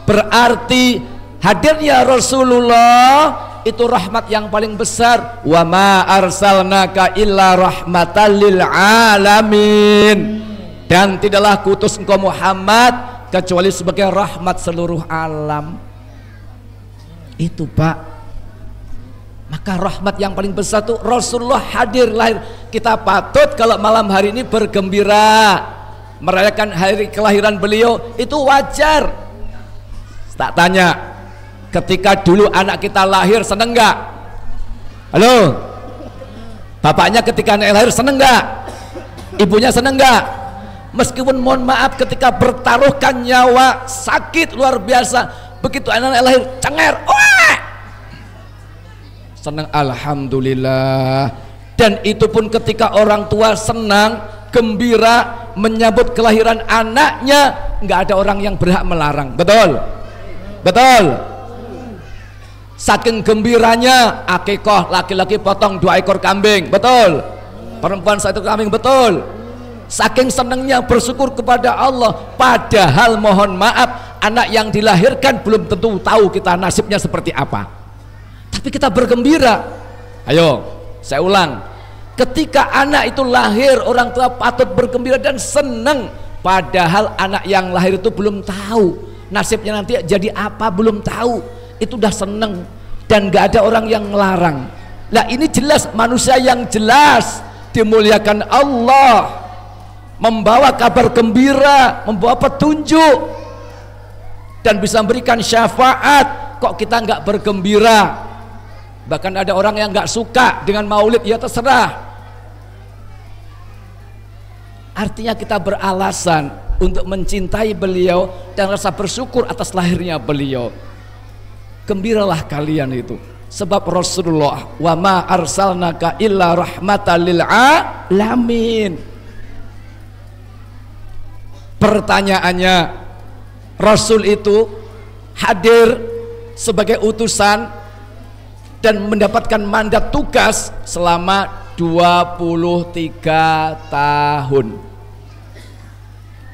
berarti hadirnya Rasulullah itu rahmat yang paling besar. Wa ma arsalnaka illa rahmatan lil alamin. Dan tidaklah kutus engkau Muhammad kecuali sebagai rahmat seluruh alam. Itu, Pak. Maka rahmat yang paling besar itu Rasulullah hadir, lahir. Kita patut kalau malam hari ini bergembira, merayakan hari kelahiran beliau, itu wajar. Tak tanya, ketika dulu anak kita lahir seneng nggak? Halo, bapaknya ketika anak lahir seneng nggak? Ibunya seneng nggak? Meskipun mohon maaf ketika bertaruhkan nyawa, sakit luar biasa, begitu anak lahir cenger, senang, alhamdulillah. Dan itu pun ketika orang tua senang, gembira menyambut kelahiran anaknya, nggak ada orang yang berhak melarang. Betul? Betul? Saking gembiranya, akikah, laki-laki potong 2 ekor kambing. Betul? Perempuan 1 ekor kambing. Betul? Saking senangnya bersyukur kepada Allah, padahal mohon maaf anak yang dilahirkan belum tentu tahu kita nasibnya seperti apa. Tapi kita bergembira. Ayo, saya ulang. Ketika anak itu lahir, orang tua patut bergembira dan senang. Padahal anak yang lahir itu belum tahu nasibnya nanti jadi apa, belum tahu. Itu udah senang dan gak ada orang yang melarang. Nah, ini jelas manusia yang jelas dimuliakan Allah, membawa kabar gembira, membawa petunjuk, dan bisa memberikan syafaat. Kok kita nggak bergembira? Bahkan ada orang yang nggak suka dengan maulid, ya terserah. Artinya kita beralasan untuk mencintai beliau dan rasa bersyukur atas lahirnya beliau. Gembiralah kalian itu, sebab Rasulullah wa ma arsalnaka illa rahmatan lil alamin. Pertanyaannya, Rasul itu hadir sebagai utusan dan mendapatkan mandat tugas selama 23 tahun.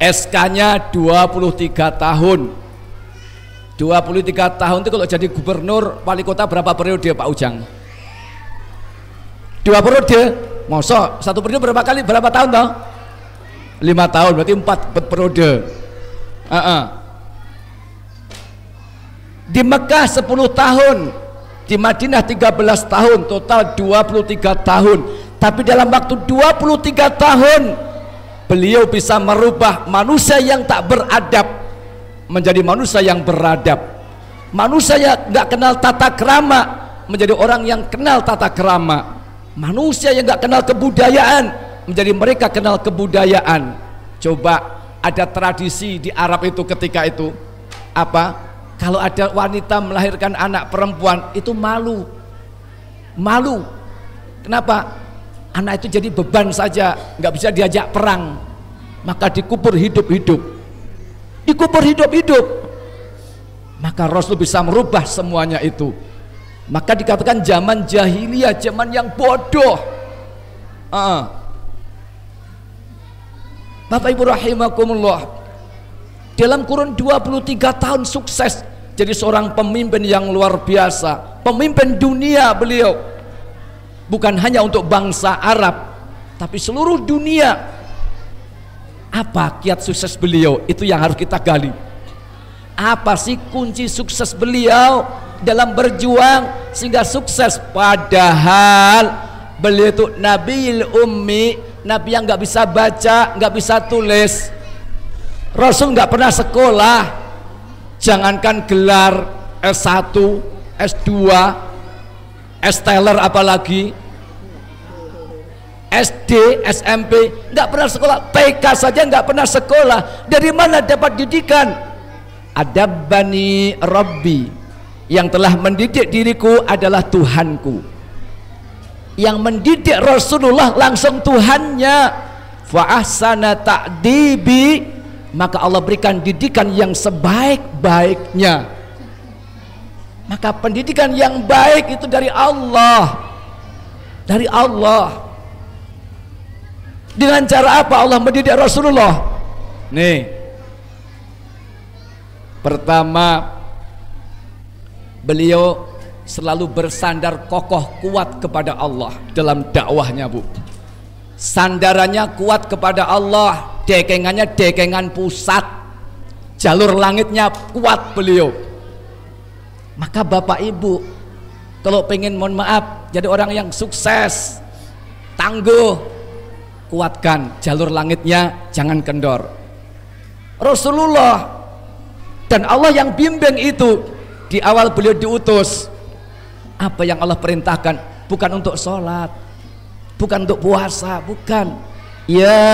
SK-nya 23 tahun. 23 tahun itu kalau jadi gubernur wali kota berapa periode Pak Ujang? 2 periode. Masa satu periode berapa kali, berapa tahun toh? 5 tahun, berarti 4 periode. Di Mekah 10 tahun, di Madinah 13 tahun, total 23 tahun. Tapi dalam waktu 23 tahun beliau bisa merubah manusia yang tak beradab menjadi manusia yang beradab, manusia yang nggak kenal tata krama menjadi orang yang kenal tata krama, manusia yang nggak kenal kebudayaan menjadi mereka kenal kebudayaan. Coba ada tradisi di Arab itu ketika itu apa? Kalau ada wanita melahirkan anak perempuan itu malu. Kenapa? Anak itu jadi beban saja, nggak bisa diajak perang, maka dikubur hidup-hidup. Maka Rasul bisa merubah semuanya itu. Maka dikatakan zaman jahiliyah, zaman yang bodoh. Bapak Ibu rahimakumullah, dalam kurun 23 tahun sukses jadi seorang pemimpin yang luar biasa, pemimpin dunia beliau. Bukan hanya untuk bangsa Arab, tapi seluruh dunia. Apa kiat sukses beliau? Itu yang harus kita gali. Apa sih kunci sukses beliau dalam berjuang sehingga sukses? Padahal beliau itu Nabiul Ummi, Nabi yang nggak bisa baca, nggak bisa tulis. Rasul nggak pernah sekolah, jangankan gelar S1, S2, S-Teller apalagi SD, SMP, nggak pernah sekolah. TK saja nggak pernah sekolah. Dari mana dapat didikan? Adabani Rabbi, yang telah mendidik diriku adalah Tuhanku. Yang mendidik Rasulullah langsung Tuhannya. Fa ahsana ta'dibi, maka Allah berikan didikan yang sebaik-baiknya. Maka pendidikan yang baik itu dari Allah. Dari Allah. Dengan cara apa Allah mendidik Rasulullah? Nih, pertama, beliau selalu bersandar kokoh kuat kepada Allah dalam dakwahnya, Bu. Sandarannya kuat kepada Allah, dekengannya dekengan pusat, jalur langitnya kuat beliau. Maka Bapak Ibu, kalau pengen mohon maaf jadi orang yang sukses, tangguh, kuatkan jalur langitnya, jangan kendor. Rasulullah dan Allah yang bimbing itu. Di awal beliau diutus, apa yang Allah perintahkan? Bukan untuk sholat, bukan untuk puasa, bukan. Ya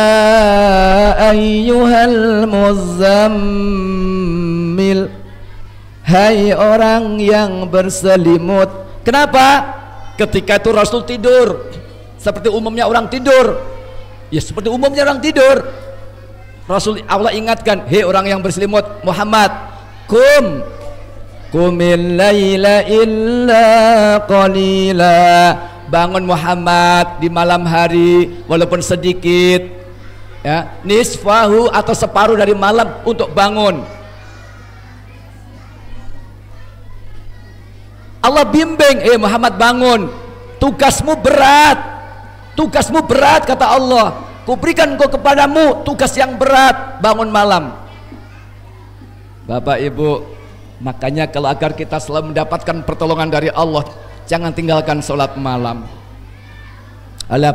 ayyuhal muzammil, hai orang yang berselimut. Kenapa? Ketika itu Rasul tidur seperti umumnya orang tidur. Ya seperti umumnya orang tidur. Rasul, Allah ingatkan, hei orang yang berselimut, Muhammad, Qumil laila illa qalila, bangun Muhammad di malam hari walaupun sedikit, ya, nisfahu atau separuh dari malam untuk bangun. Allah bimbing, Muhammad bangun, tugasmu berat kata Allah, kuberikan engkau kepadamu tugas yang berat, bangun malam. Bapak Ibu, makanya kalau agar kita selalu mendapatkan pertolongan dari Allah, jangan tinggalkan sholat malam. Alah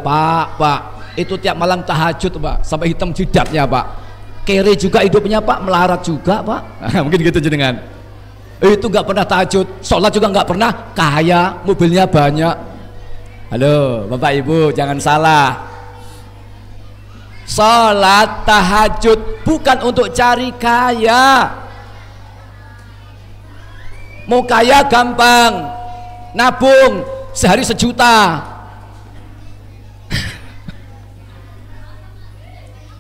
Pak, itu tiap malam tahajud Pak, sampai hitam jidatnya Pak. Kere juga hidupnya Pak, melarat juga Pak. Mungkin gitu jenengan. Itu nggak pernah tahajud, sholat juga nggak pernah, kaya, mobilnya banyak. Halo Bapak Ibu, jangan salah. Sholat tahajud bukan untuk cari kaya. Mau kaya gampang, nabung sehari 1 juta.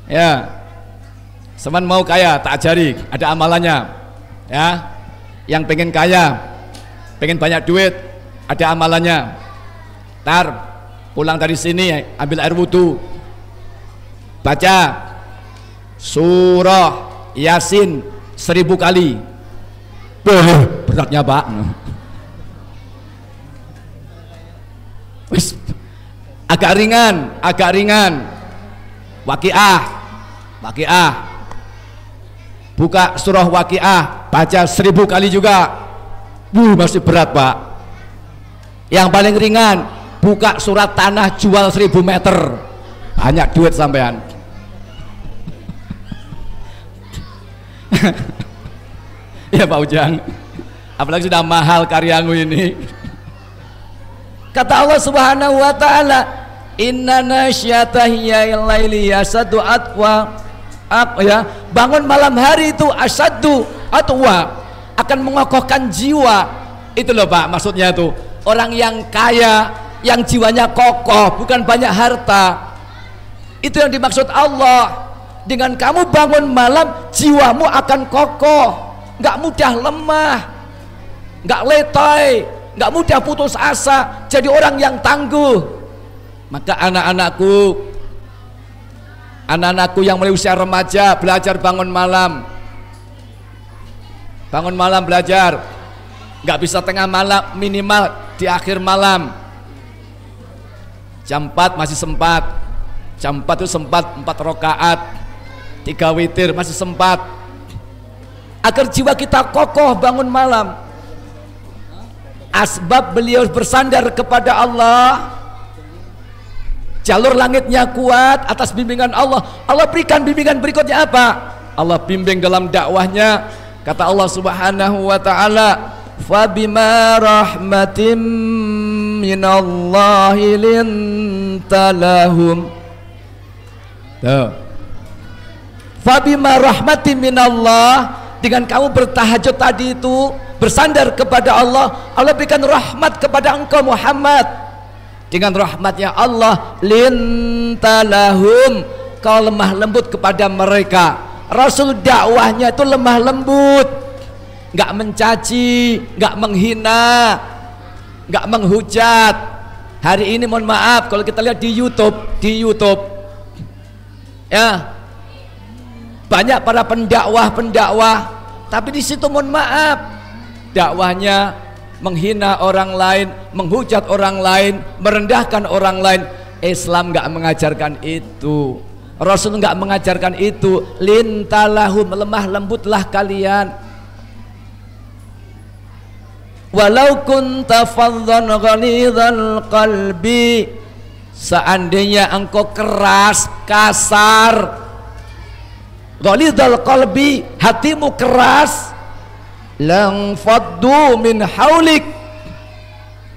Ya, seman mau kaya tak ajari, ada amalannya. Ya, yang pengen kaya, pengen banyak duit, ada amalannya. Tar pulang dari sini ambil air wudhu, baca surah Yasin 1000 kali. Beratnya Pak. Wis agak ringan. Waqiah. Buka surah Waqiah, baca 1000 kali juga. Masih berat Pak. Yang paling ringan, buka surat Tanah Jual 1000 meter. Banyak duit sampean. Ya Pak Ujang, apalagi sudah mahal karyamu ini. Kata Allah Subhanahu wa taala, inna nasyatahiyal laili yasaddu atwa. Bangun malam hari itu asaddu atwa, akan mengokohkan jiwa. Itu loh Pak, maksudnya tuh orang yang kaya, yang jiwanya kokoh, bukan banyak harta. Itu yang dimaksud Allah. Dengan kamu bangun malam, jiwamu akan kokoh, nggak mudah lemah, nggak letoy, nggak mudah putus asa, jadi orang yang tangguh. Maka anak-anakku yang mulai usia remaja, belajar bangun malam belajar, nggak bisa tengah malam, minimal di akhir malam. Jam 4 masih sempat, jam 4 itu sempat 4 rakaat, 3 witir masih sempat, agar jiwa kita kokoh bangun malam. Asbab beliau bersandar kepada Allah, jalur langitnya kuat atas bimbingan Allah. Allah berikan bimbingan berikutnya apa? Allah bimbing dalam dakwahnya. Kata Allah Subhanahu wa taala, fabima rahmatim minallahi lintalahum. Fabima rahmatim minallah, dengan kamu bertahajud tadi itu, bersandar kepada Allah, Allah berikan rahmat kepada engkau Muhammad. Dengan rahmatnya Allah, lintalahum, kau lemah lembut kepada mereka. Rasul dakwahnya itu lemah lembut, nggak mencaci, nggak menghina, nggak menghujat. Hari ini mohon maaf kalau kita lihat di YouTube ya, banyak para pendakwah, tapi di situ mohon maaf dakwahnya menghina orang lain, menghujat orang lain, merendahkan orang lain. Islam nggak mengajarkan itu, Rasul nggak mengajarkan itu. Lintalahum, lemah lembutlah kalian. Walau kunta faddan ghalidhal qalbi, seandainya engkau keras, kasar, ghalidhal qalbi, hatimu keras, lang faddu min haulik,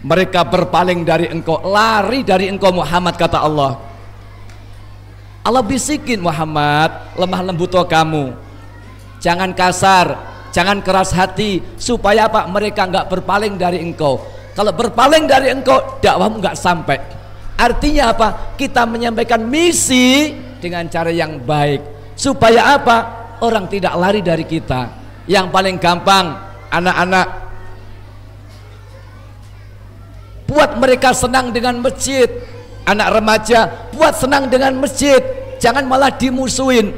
mereka berpaling dari engkau, lari dari engkau Muhammad. Kata Allah, Allah bisikin Muhammad, lemah lembut kamu, jangan kasar, jangan keras hati, supaya apa? Mereka nggak berpaling dari engkau. Kalau berpaling dari engkau, dakwahmu nggak sampai. Artinya apa? Kita menyampaikan misi dengan cara yang baik, supaya apa? Orang tidak lari dari kita. Yang paling gampang, anak-anak, buat mereka senang dengan masjid. Anak remaja, buat senang dengan masjid, jangan malah dimusuhin.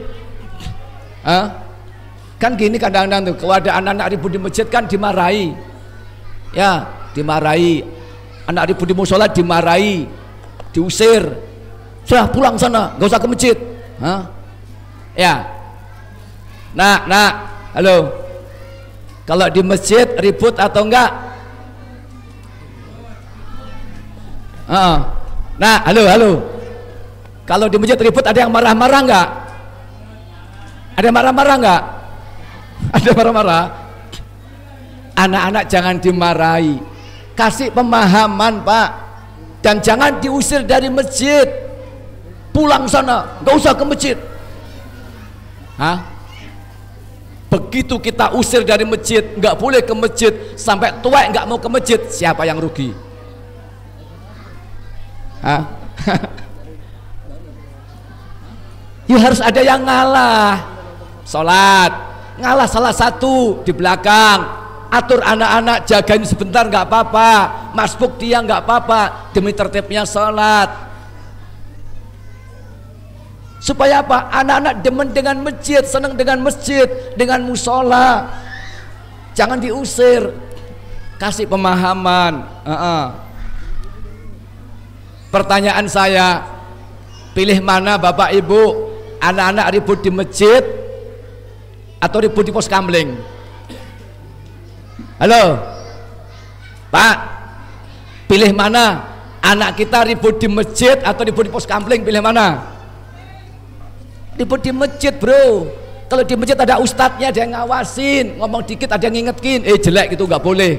Kan gini kadang-kadang tuh, kalau ada anak-anak ribut di masjid kan dimarahi, ya dimarahi. Anak ribut di musola dimarahi, diusir, sudah pulang sana, gak usah ke masjid. Ya, nah, halo, kalau di masjid ribut atau enggak? Nah, halo, kalau di masjid ribut ada yang marah-marah enggak? Ada yang marah-marah enggak? Ada marah-marah. Anak-anak jangan dimarahi, kasih pemahaman Pak, dan jangan diusir dari masjid. Pulang sana, gak usah ke masjid. Begitu kita usir dari masjid, nggak boleh ke masjid, sampai tua nggak mau ke masjid, siapa yang rugi? Ya harus ada yang ngalah. Sholat, ngalah salah satu di belakang, atur anak-anak, jagain sebentar nggak apa-apa, masbuk dia nggak apa-apa, demi tertibnya sholat. Supaya apa? Anak-anak demen dengan masjid, senang dengan masjid, dengan musola. Jangan diusir, kasih pemahaman. Pertanyaan saya, pilih mana Bapak Ibu, anak-anak ribut di masjid atau ribut di pos kamling? Halo Pak, pilih mana? Anak kita ribut di masjid atau ribut di pos kamling, pilih mana? Ribut di masjid bro. Kalau di masjid ada ustadznya, ada yang ngawasin, ngomong dikit ada yang ngingetin, jelek gitu nggak boleh.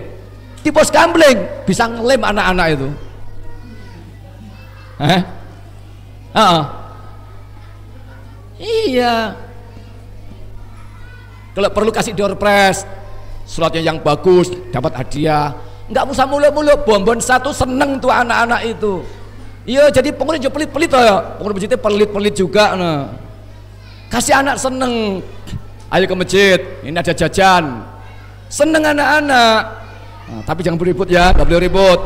Di pos kamling bisa ngelem anak-anak itu. Iya. Kalau perlu kasih door prize, suratnya yang bagus, dapat hadiah. Nggak usah muluk-muluk, bonbon satu seneng tuh anak-anak itu. Iya, jadi pengurus juga pelit-pelit ya. Pengurus masjidnya pelit-pelit juga. Nah, kasih anak seneng. Ayo ke masjid, ini ada jajan. Seneng anak-anak. Nah, tapi jangan beribut ya, nggak boleh ribut.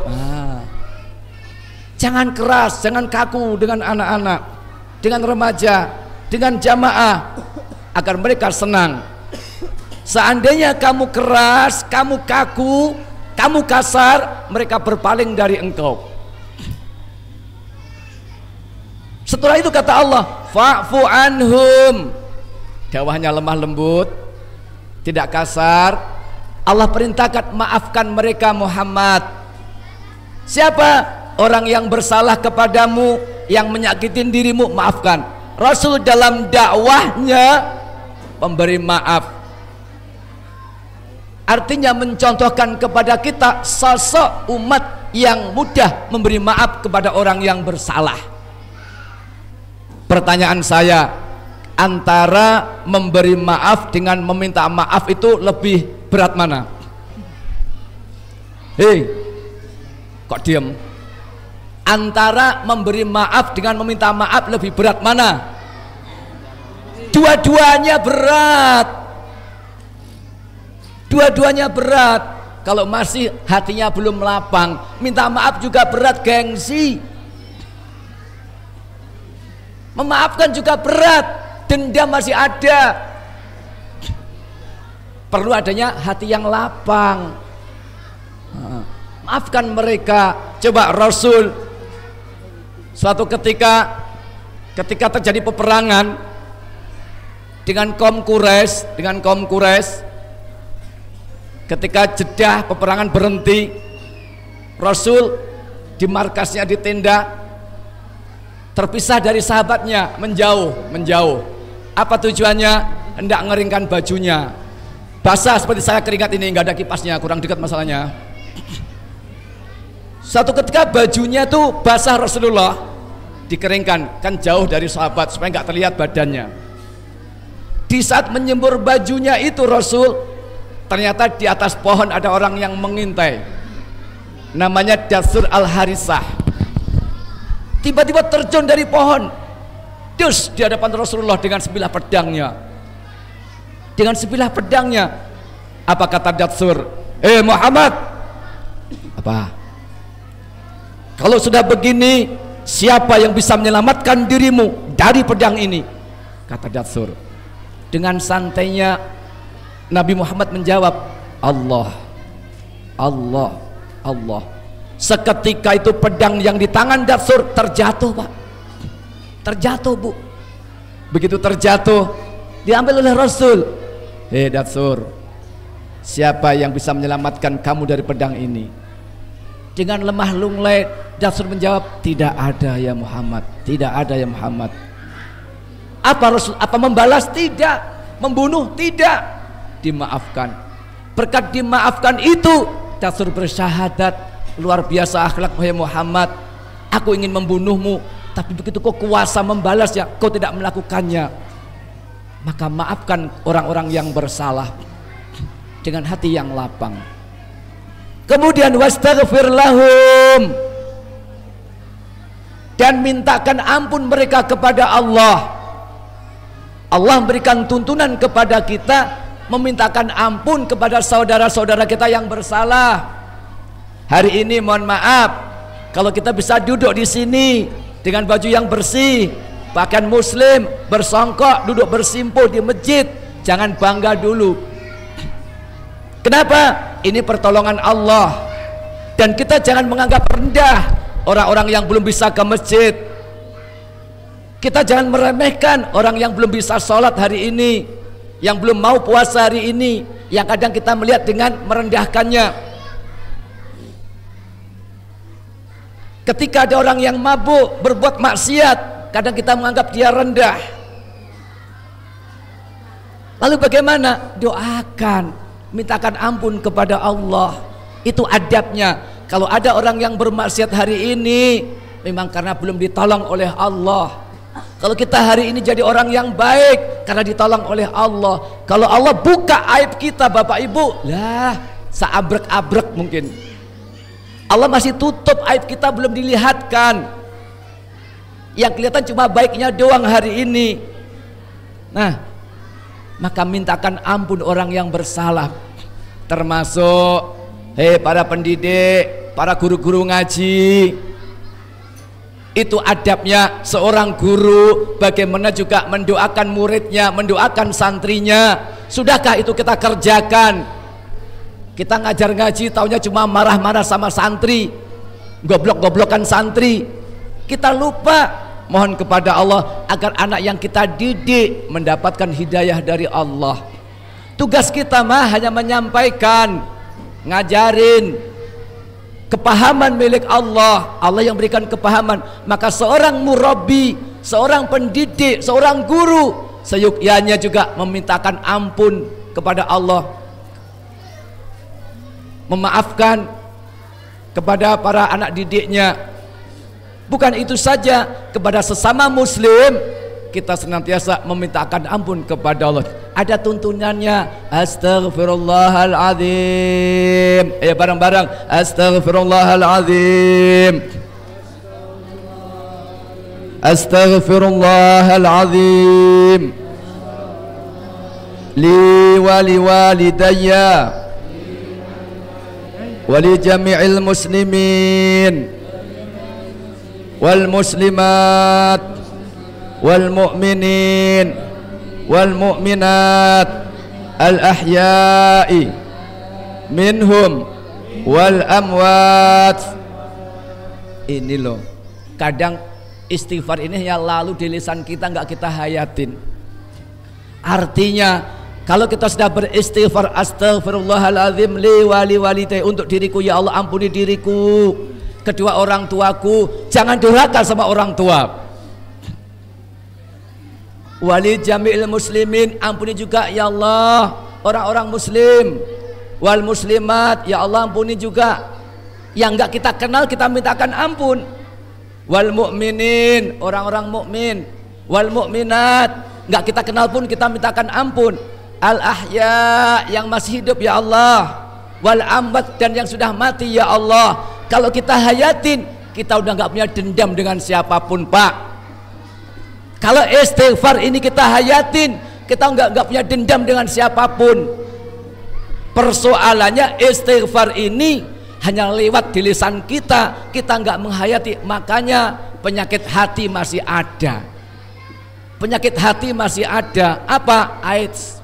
Jangan keras, jangan kaku dengan anak-anak, dengan remaja, dengan jamaah, agar mereka senang. Seandainya kamu keras, kamu kaku, kamu kasar, mereka berpaling dari engkau. Setelah itu kata Allah, fa'fu anhum. Dakwahnya lemah lembut, tidak kasar. Allah perintahkan maafkan mereka Muhammad. Siapa? Orang yang bersalah kepadamu, yang menyakitin dirimu, maafkan. Rasul dalam dakwahnya memberi maaf. Artinya mencontohkan kepada kita sosok umat yang mudah memberi maaf kepada orang yang bersalah. Pertanyaan saya, antara memberi maaf dengan meminta maaf itu lebih berat mana? Hei, kok diem? Antara memberi maaf dengan meminta maaf lebih berat mana? Dua-duanya berat. Dua-duanya berat. Kalau masih hatinya belum lapang, minta maaf juga berat, gengsi. Memaafkan juga berat, dendam masih ada. Perlu adanya hati yang lapang. Maafkan mereka. Coba Rasul suatu ketika terjadi peperangan dengan kaum Quraisy, ketika jeda peperangan berhenti, Rasul di markasnya, di tenda, terpisah dari sahabatnya, menjauh. Apa tujuannya? Hendak ngeringkan bajunya, basah seperti saya keringat ini, nggak ada kipasnya, kurang dekat masalahnya. Suatu ketika bajunya tuh basah, Rasulullah dikeringkan, kan jauh dari sahabat supaya nggak terlihat badannya. Di saat menyembur bajunya itu Rasul, ternyata di atas pohon ada orang yang mengintai, namanya Datsur al-Harisah. Tiba-tiba terjun dari pohon, dus di hadapan Rasulullah dengan sebilah pedangnya. Apa kata Datsur? Muhammad, apa? Kalau sudah begini, siapa yang bisa menyelamatkan dirimu dari pedang ini? Kata Datsur. Dengan santainya Nabi Muhammad menjawab, Allah. Seketika itu pedang yang di tangan Datsur terjatuh, Pak. Terjatuh, Bu. Begitu terjatuh, diambil oleh Rasul. Datsur, siapa yang bisa menyelamatkan kamu dari pedang ini? Dengan lemah lunglai Datsur menjawab, tidak ada ya Muhammad, tidak ada ya Muhammad. Apa Rasul? Apa membalas? Tidak. Membunuh? Tidak. Dimaafkan. Berkat dimaafkan itu Datsur bersyahadat, luar biasa akhlak wahai Muhammad. Aku ingin membunuhmu, tapi begitu kau kuasa membalas ya, kau tidak melakukannya. Maka maafkan orang-orang yang bersalah dengan hati yang lapang. Kemudian wastaghfir lahum, dan mintakan ampun mereka kepada Allah. Allah memberikan tuntunan kepada kita memintakan ampun kepada saudara-saudara kita yang bersalah. Hari ini mohon maaf, kalau kita bisa duduk di sini dengan baju yang bersih, bahkan muslim, bersongkok, duduk bersimpul di masjid, jangan bangga dulu. Kenapa? Ini pertolongan Allah. Dan kita jangan menganggap rendah orang-orang yang belum bisa ke masjid. Kita jangan meremehkan orang yang belum bisa sholat hari ini, yang belum mau puasa hari ini, yang kadang kita melihat dengan merendahkannya. Ketika ada orang yang mabuk berbuat maksiat, kadang kita menganggap dia rendah. Lalu bagaimana? Doakan, mintakan ampun kepada Allah. Itu adabnya. Kalau ada orang yang bermaksiat hari ini, memang karena belum ditolong oleh Allah. Kalau kita hari ini jadi orang yang baik, karena ditolong oleh Allah. Kalau Allah buka aib kita Bapak Ibu, lah seabrek-abrek mungkin. Allah masih tutup aib kita, belum dilihatkan. Yang kelihatan cuma baiknya doang hari ini. Nah, maka mintakan ampun orang yang bersalah. Termasuk para pendidik, para guru-guru ngaji. Itu adabnya seorang guru, bagaimana juga mendoakan muridnya, mendoakan santrinya. Sudahkah itu kita kerjakan? Kita ngajar ngaji taunya cuma marah-marah sama santri, goblok-goblokan santri. Kita lupa mohon kepada Allah agar anak yang kita didik mendapatkan hidayah dari Allah. Tugas kita mah hanya menyampaikan, ngajarin kepahaman milik Allah. Allah yang berikan kepahaman. Maka seorang murabbi, seorang pendidik, seorang guru, seyukyanya juga memintakan ampun kepada Allah, memaafkan kepada para anak didiknya. Bukan itu saja, kepada sesama muslim kita senantiasa memintakan ampun kepada Allah. Ada tuntunannya, astaghfirullahaladzim. Ayo bareng-bareng, astaghfirullahaladzim, astaghfirullahaladzim, li wali walidayya wali jami'il muslimin wal muslimat wal mu'minin wal mu'minat al ahya'i minhum wal amwat. Ini loh, kadang istighfar ini ya lalu di lisan kita, nggak kita hayatin. Artinya kalau kita sudah beristighfar, astaghfirullahaladzim li wali walidayya, untuk diriku ya Allah ampuni diriku, kedua orang tuaku, jangan durhaka sama orang tua. Wali jami'il muslimin, ampuni juga ya Allah orang-orang muslim. Wal muslimat, ya Allah ampuni juga yang enggak kita kenal, kita mintakan ampun. Wal mu'minin, orang-orang mukmin. Wal mu'minat, enggak kita kenal pun kita mintakan ampun. Al ahya, yang masih hidup ya Allah. Wal amwat, dan yang sudah mati ya Allah. Kalau kita hayatin, kita udah enggak punya dendam dengan siapapun, Pak. Kalau istighfar ini kita hayatin, kita enggak punya dendam dengan siapapun. Persoalannya istighfar ini hanya lewat di lisan kita, kita enggak menghayati. Makanya penyakit hati masih ada. Penyakit hati masih ada. Apa? AIDS,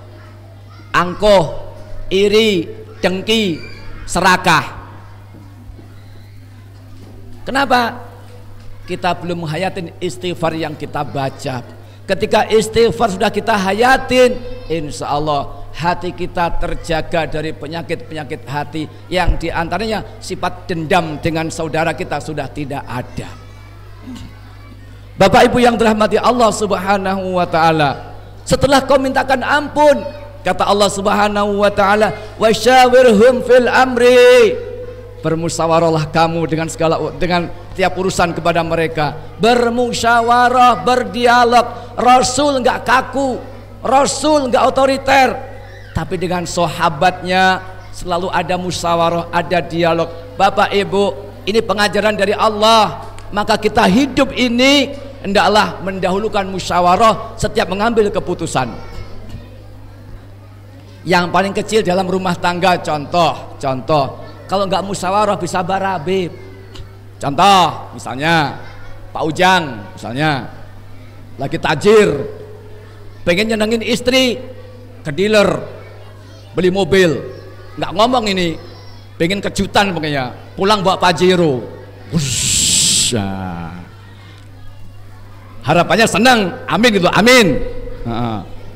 angkuh, iri, dengki, serakah. Kenapa? Kita belum menghayatin istighfar yang kita baca. Ketika istighfar sudah kita hayatin, insya Allah hati kita terjaga dari penyakit-penyakit hati, yang diantaranya sifat dendam dengan saudara kita sudah tidak ada. Bapak Ibu yang dirahmati Allah Subhanahu wa ta'ala, setelah kau mintakan ampun, kata Allah Subhanahu wa ta'ala, wasyawirhum fil amri, bermusyawarahlah kamu dengan tiap urusan kepada mereka. Bermusyawarah, berdialog. Rasul enggak kaku, Rasul enggak otoriter, tapi dengan sahabatnya selalu ada musyawarah, ada dialog. Bapak Ibu, ini pengajaran dari Allah. Maka kita hidup ini hendaklah mendahulukan musyawarah setiap mengambil keputusan. Yang paling kecil dalam rumah tangga, contoh, kalau nggak musyawarah bisa barabe. Contoh, misalnya Pak Ujang, misalnya lagi tajir, pengen nyenengin istri, ke dealer beli mobil, nggak ngomong ini, pengen kejutan pokoknya, pulang bawa Pajero. Wush, harapannya seneng, amin gitu, amin.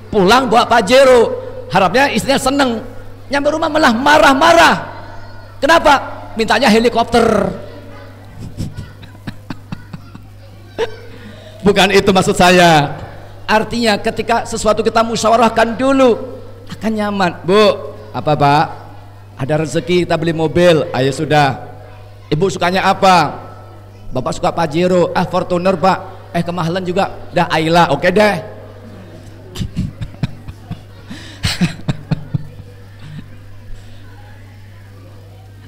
Pulang bawa Pajero, harapnya istrinya seneng. Nyampe rumah malah marah-marah. Kenapa? Mintanya helikopter. Bukan itu maksud saya. Artinya ketika sesuatu kita musyawarahkan dulu, akan nyaman. Bu, apa Pak? Ada rezeki kita beli mobil. Ayo sudah. Ibu sukanya apa? Bapak suka Pajero. Ah, Fortuner Pak. Kemahalan juga. Dah Ayla, oke deh.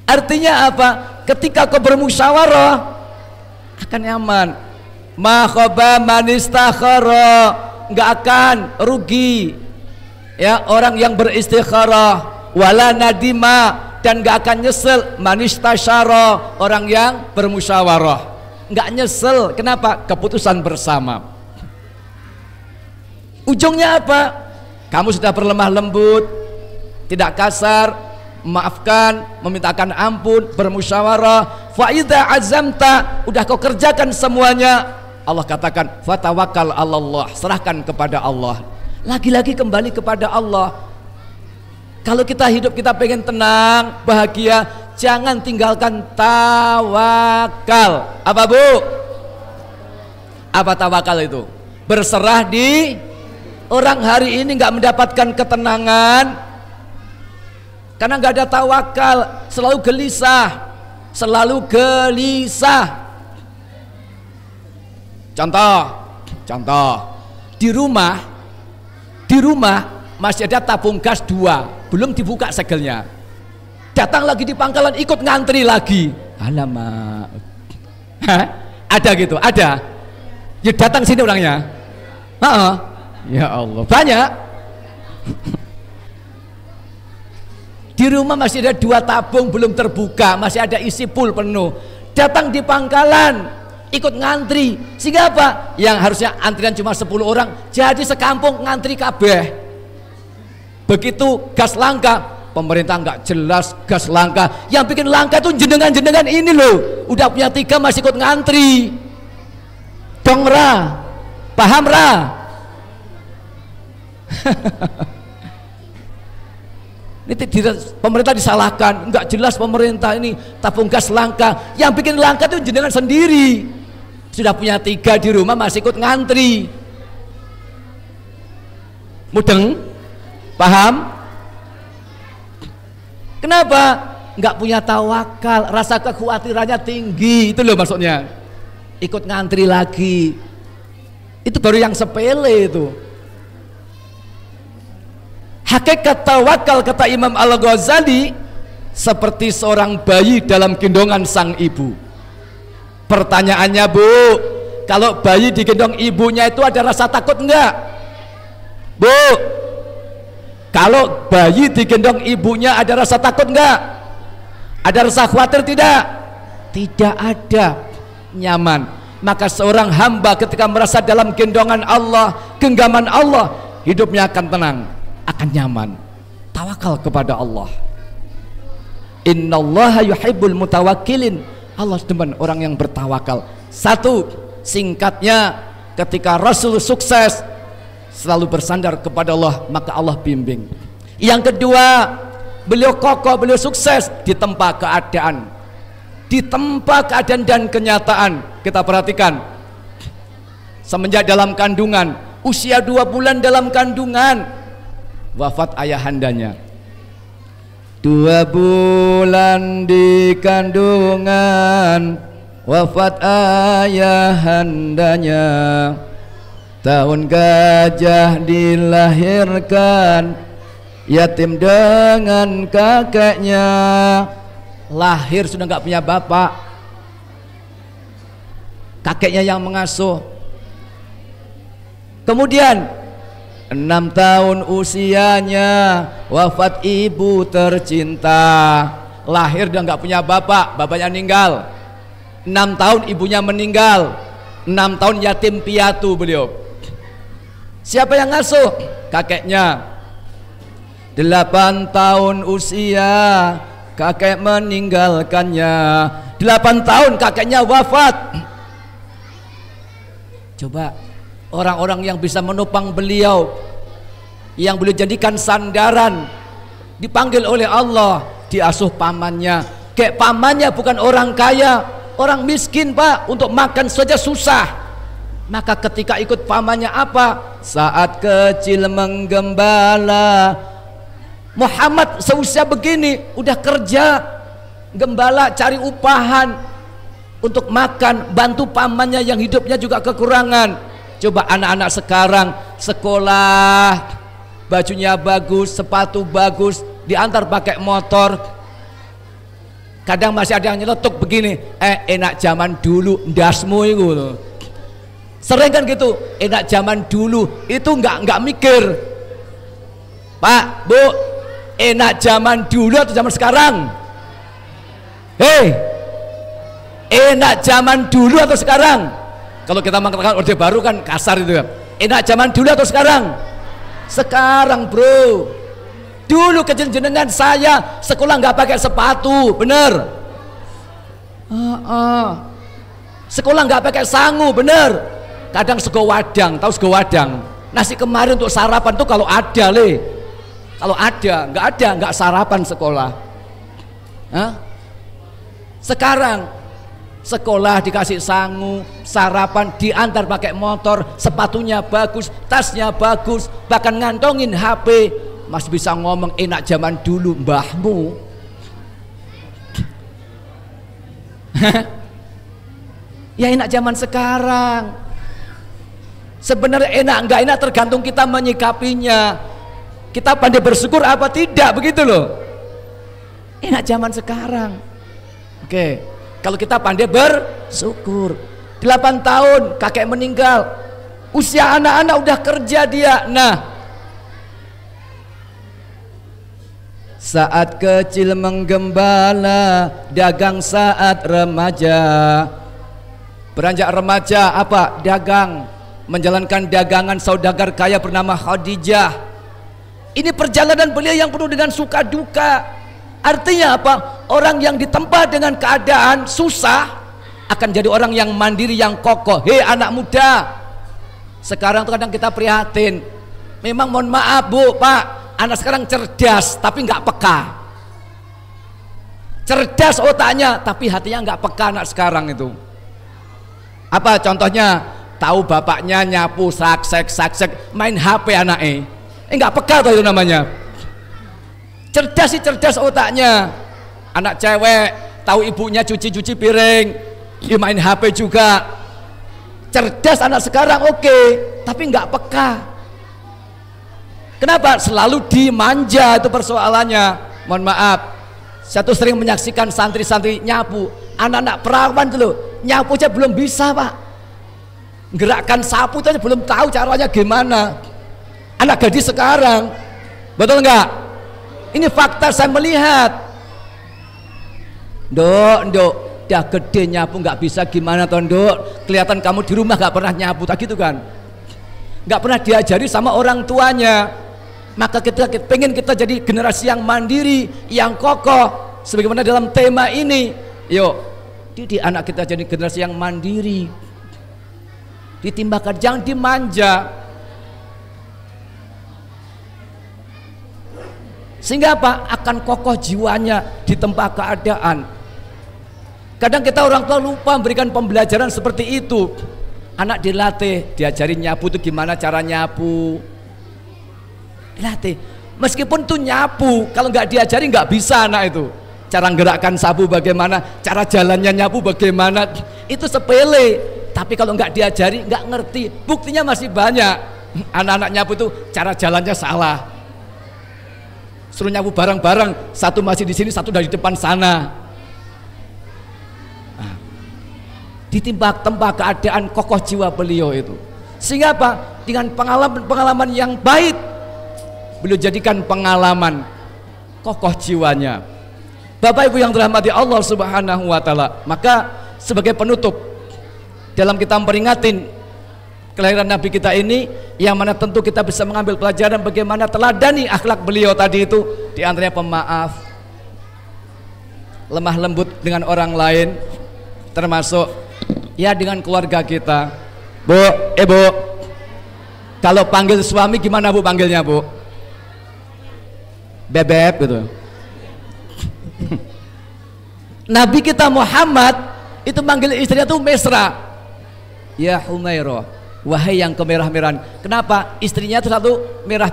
Artinya apa? Ketika kau bermusyawarah akan nyaman. Ma khaba man istakhara, enggak akan rugi ya orang yang beristikharah, wala nadima, dan enggak akan nyesel man istasyara, orang yang bermusyawarah enggak nyesel. Kenapa? Keputusan bersama. Ujungnya apa? Kamu sudah berlemah lembut, tidak kasar, memaafkan, memintakan ampun, bermusyawarah. Fa idza azamta, udah kau kerjakan semuanya, Allah katakan fatawakkal 'alallah, serahkan kepada Allah. Lagi-lagi kembali kepada Allah. Kalau kita hidup kita pengen tenang, bahagia, jangan tinggalkan tawakal. Apa Bu? Apa tawakal itu? Berserah di orang. Hari ini nggak mendapatkan ketenangan karena nggak ada tawakal, selalu gelisah, selalu gelisah. Contoh, di rumah masih ada tabung gas 2, belum dibuka segelnya. Datang lagi di pangkalan, ikut ngantri lagi. Alamak. Ada gitu, ada. Ya datang sini orangnya. Ya Allah, banyak. Di rumah masih ada 2 tabung belum terbuka, masih ada isi full penuh. Datang di pangkalan, ikut ngantri, sehingga apa? Yang harusnya antrian cuma 10 orang, jadi sekampung ngantri kabeh. Begitu gas langka, pemerintah nggak jelas gas langka. Yang bikin langka itu jenengan-jenengan ini loh, udah punya 3 masih ikut ngantri. Dong ra, paham ra? Ini pemerintah disalahkan, nggak jelas pemerintah ini, tabung gas langka. Yang bikin langka itu jenengan sendiri. Sudah punya 3 di rumah masih ikut ngantri. Mudeng? Paham? Kenapa? Nggak punya tawakal, rasa kekhawatirannya tinggi. Itu loh maksudnya. Ikut ngantri lagi. Itu baru yang sepele itu. Hakikat tawakal kata Imam Al-Ghazali seperti seorang bayi dalam gendongan sang ibu. Pertanyaannya Bu, kalau bayi digendong ibunya itu ada rasa takut enggak? Bu, kalau bayi digendong ibunya ada rasa takut enggak? Ada rasa khawatir tidak? Tidak ada. Nyaman. Maka seorang hamba ketika merasa dalam gendongan Allah, genggaman Allah, hidupnya akan tenang, akan nyaman. Tawakal kepada Allah. Innallaha yuhibbul mutawakkilin. Allah demen orang yang bertawakal. Satu, singkatnya, ketika Rasul sukses selalu bersandar kepada Allah, maka Allah bimbing. Yang kedua, beliau kokoh, beliau sukses di tempat keadaan, dan kenyataan. Kita perhatikan, semenjak dalam kandungan, usia 2 bulan dalam kandungan, wafat ayahandanya. 2 bulan di kandungan, wafat ayahandanya. Tahun gajah dilahirkan, yatim dengan kakeknya. Lahir sudah nggak punya bapak, kakeknya yang mengasuh. Kemudian 6 tahun usianya, wafat ibu tercinta. Lahir dan nggak punya bapak, bapaknya meninggal. 6 tahun ibunya meninggal. 6 tahun yatim piatu beliau. Siapa yang ngasuh? Kakeknya. 8 tahun usia kakek meninggalkannya. 8 tahun kakeknya wafat. Coba orang-orang yang bisa menopang beliau, yang boleh jadikan sandaran, dipanggil oleh Allah, diasuh pamannya. Kayak pamannya bukan orang kaya, orang miskin Pak, untuk makan saja susah. Maka ketika ikut pamannya apa? Saat kecil menggembala. Muhammad seusia begini udah kerja gembala, cari upahan untuk makan, bantu pamannya yang hidupnya juga kekurangan. Coba anak-anak sekarang sekolah, bajunya bagus, sepatu bagus, diantar pakai motor. Kadang masih ada yang nyeletuk begini, enak zaman dulu, ndasmu itu loh. Sering kan gitu, enak zaman dulu, itu nggak mikir. Pak, Bu, enak zaman dulu atau zaman sekarang? Hei, enak zaman dulu atau sekarang? Kalau kita mengatakan orde baru kan kasar itu ya. Enak zaman dulu atau sekarang? Sekarang bro. Dulu kecil jenengan saya sekolah nggak pakai sepatu, bener? Sekolah nggak pakai sangu, bener? Kadang sego wadang, tahu sego wadang? Nasi kemarin untuk sarapan tuh kalau ada le. Kalau ada, nggak sarapan sekolah. Hah? Sekarang sekolah dikasih sangu, sarapan diantar pakai motor, sepatunya bagus, tasnya bagus, bahkan ngantongin HP, masih bisa ngomong enak zaman dulu mbahmu. Ya enak zaman sekarang. Sebenarnya enak nggak enak tergantung kita menyikapinya. Kita pandai bersyukur apa tidak, begitu loh. Enak zaman sekarang. Oke, kalau kita pandai bersyukur. 8 tahun kakek meninggal, usia anak-anak udah kerja dia. Nah, saat kecil menggembala, dagang saat remaja. Beranjak remaja apa? Dagang, menjalankan dagangan saudagar kaya bernama Khadijah. Ini perjalanan beliau yang penuh dengan suka duka. Artinya apa? Orang yang ditempa dengan keadaan susah akan jadi orang yang mandiri, yang kokoh. Hei anak muda, sekarang tuh kadang kita prihatin. Memang mohon maaf Bu, Pak, anak sekarang cerdas tapi nggak peka. Cerdas otaknya tapi hatinya nggak peka anak sekarang itu. Apa contohnya? Tahu bapaknya nyapu saksek main HP anaknya. Nggak peka tuh itu namanya. Cerdas sih, cerdas otaknya. Anak cewek tahu ibunya cuci piring, dia main HP juga. Cerdas anak sekarang, oke, tapi nggak peka. Kenapa? Selalu dimanja, itu persoalannya. Mohon maaf, saya tuh sering menyaksikan santri-santri nyapu, anak-anak perawan tuh loh, nyapu aja belum bisa Pak. Gerakkan sapu aja belum tahu caranya gimana. Anak gadis sekarang, betul nggak? Ini fakta saya melihat. Dok, dah gede nyapu nggak bisa gimana toh Dok? Kelihatan kamu di rumah nggak pernah nyapu, tak gitu kan? Nggak pernah diajari sama orang tuanya. Maka kita pengen kita jadi generasi yang mandiri, yang kokoh. Sebagaimana dalam tema ini, yuk didik anak kita jadi generasi yang mandiri. Ditimbangkan, jangan dimanja. Sehingga apa? Akan kokoh jiwanya di tempat keadaan. Kadang kita orang tua lupa memberikan pembelajaran seperti itu. Anak dilatih, diajarin nyapu itu gimana cara nyapu. Dilatih. Meskipun tuh nyapu, kalau nggak diajari nggak bisa anak itu. Cara gerakkan sapu bagaimana, cara jalannya nyapu bagaimana, itu sepele. Tapi kalau nggak diajari nggak ngerti. Buktinya masih banyak. Anak-anak nyapu itu cara jalannya salah. Suruh nyapu bareng-bareng, satu masih di sini, satu dari depan sana. Nah, ditimpa-tempa keadaan kokoh jiwa beliau itu. Sehingga apa? Dengan pengalaman-pengalaman yang baik, beliau jadikan pengalaman kokoh jiwanya. Bapak Ibu yang dirahmati Allah Subhanahu wa taala, maka sebagai penutup dalam kita memperingatin kelahiran Nabi kita ini, yang mana tentu kita bisa mengambil pelajaran bagaimana teladani akhlak beliau tadi itu, di antaranya pemaaf, lemah lembut dengan orang lain, termasuk ya dengan keluarga kita. Bu, Bu, kalau panggil suami gimana Bu panggilnya Bu? Bebek gitu. Nabi kita Muhammad itu manggil istrinya tuh mesra. Ya Humairah, wahai yang kemerah-merahan. Kenapa? Istrinya tuh satu merah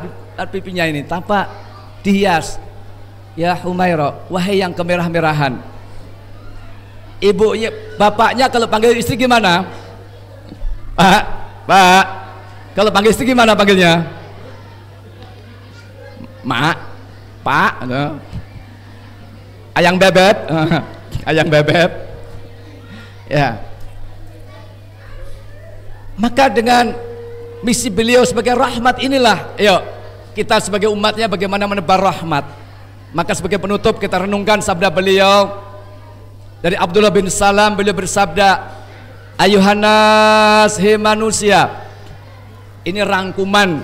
pipinya ini, tampak dihias. Ya Humairah, wahai yang kemerah-merahan. Ibunya, bapaknya kalau panggil istri gimana? Pak. Kalau panggil istri gimana panggilnya? Mak, Pak. Ayang bebek, ayang bebek. Ya. Maka dengan misi beliau sebagai rahmat inilah, yuk kita sebagai umatnya bagaimana menebar rahmat. Maka sebagai penutup kita renungkan sabda beliau dari Abdullah bin Salam. Beliau bersabda, ayuhanas, he manusia. Ini rangkuman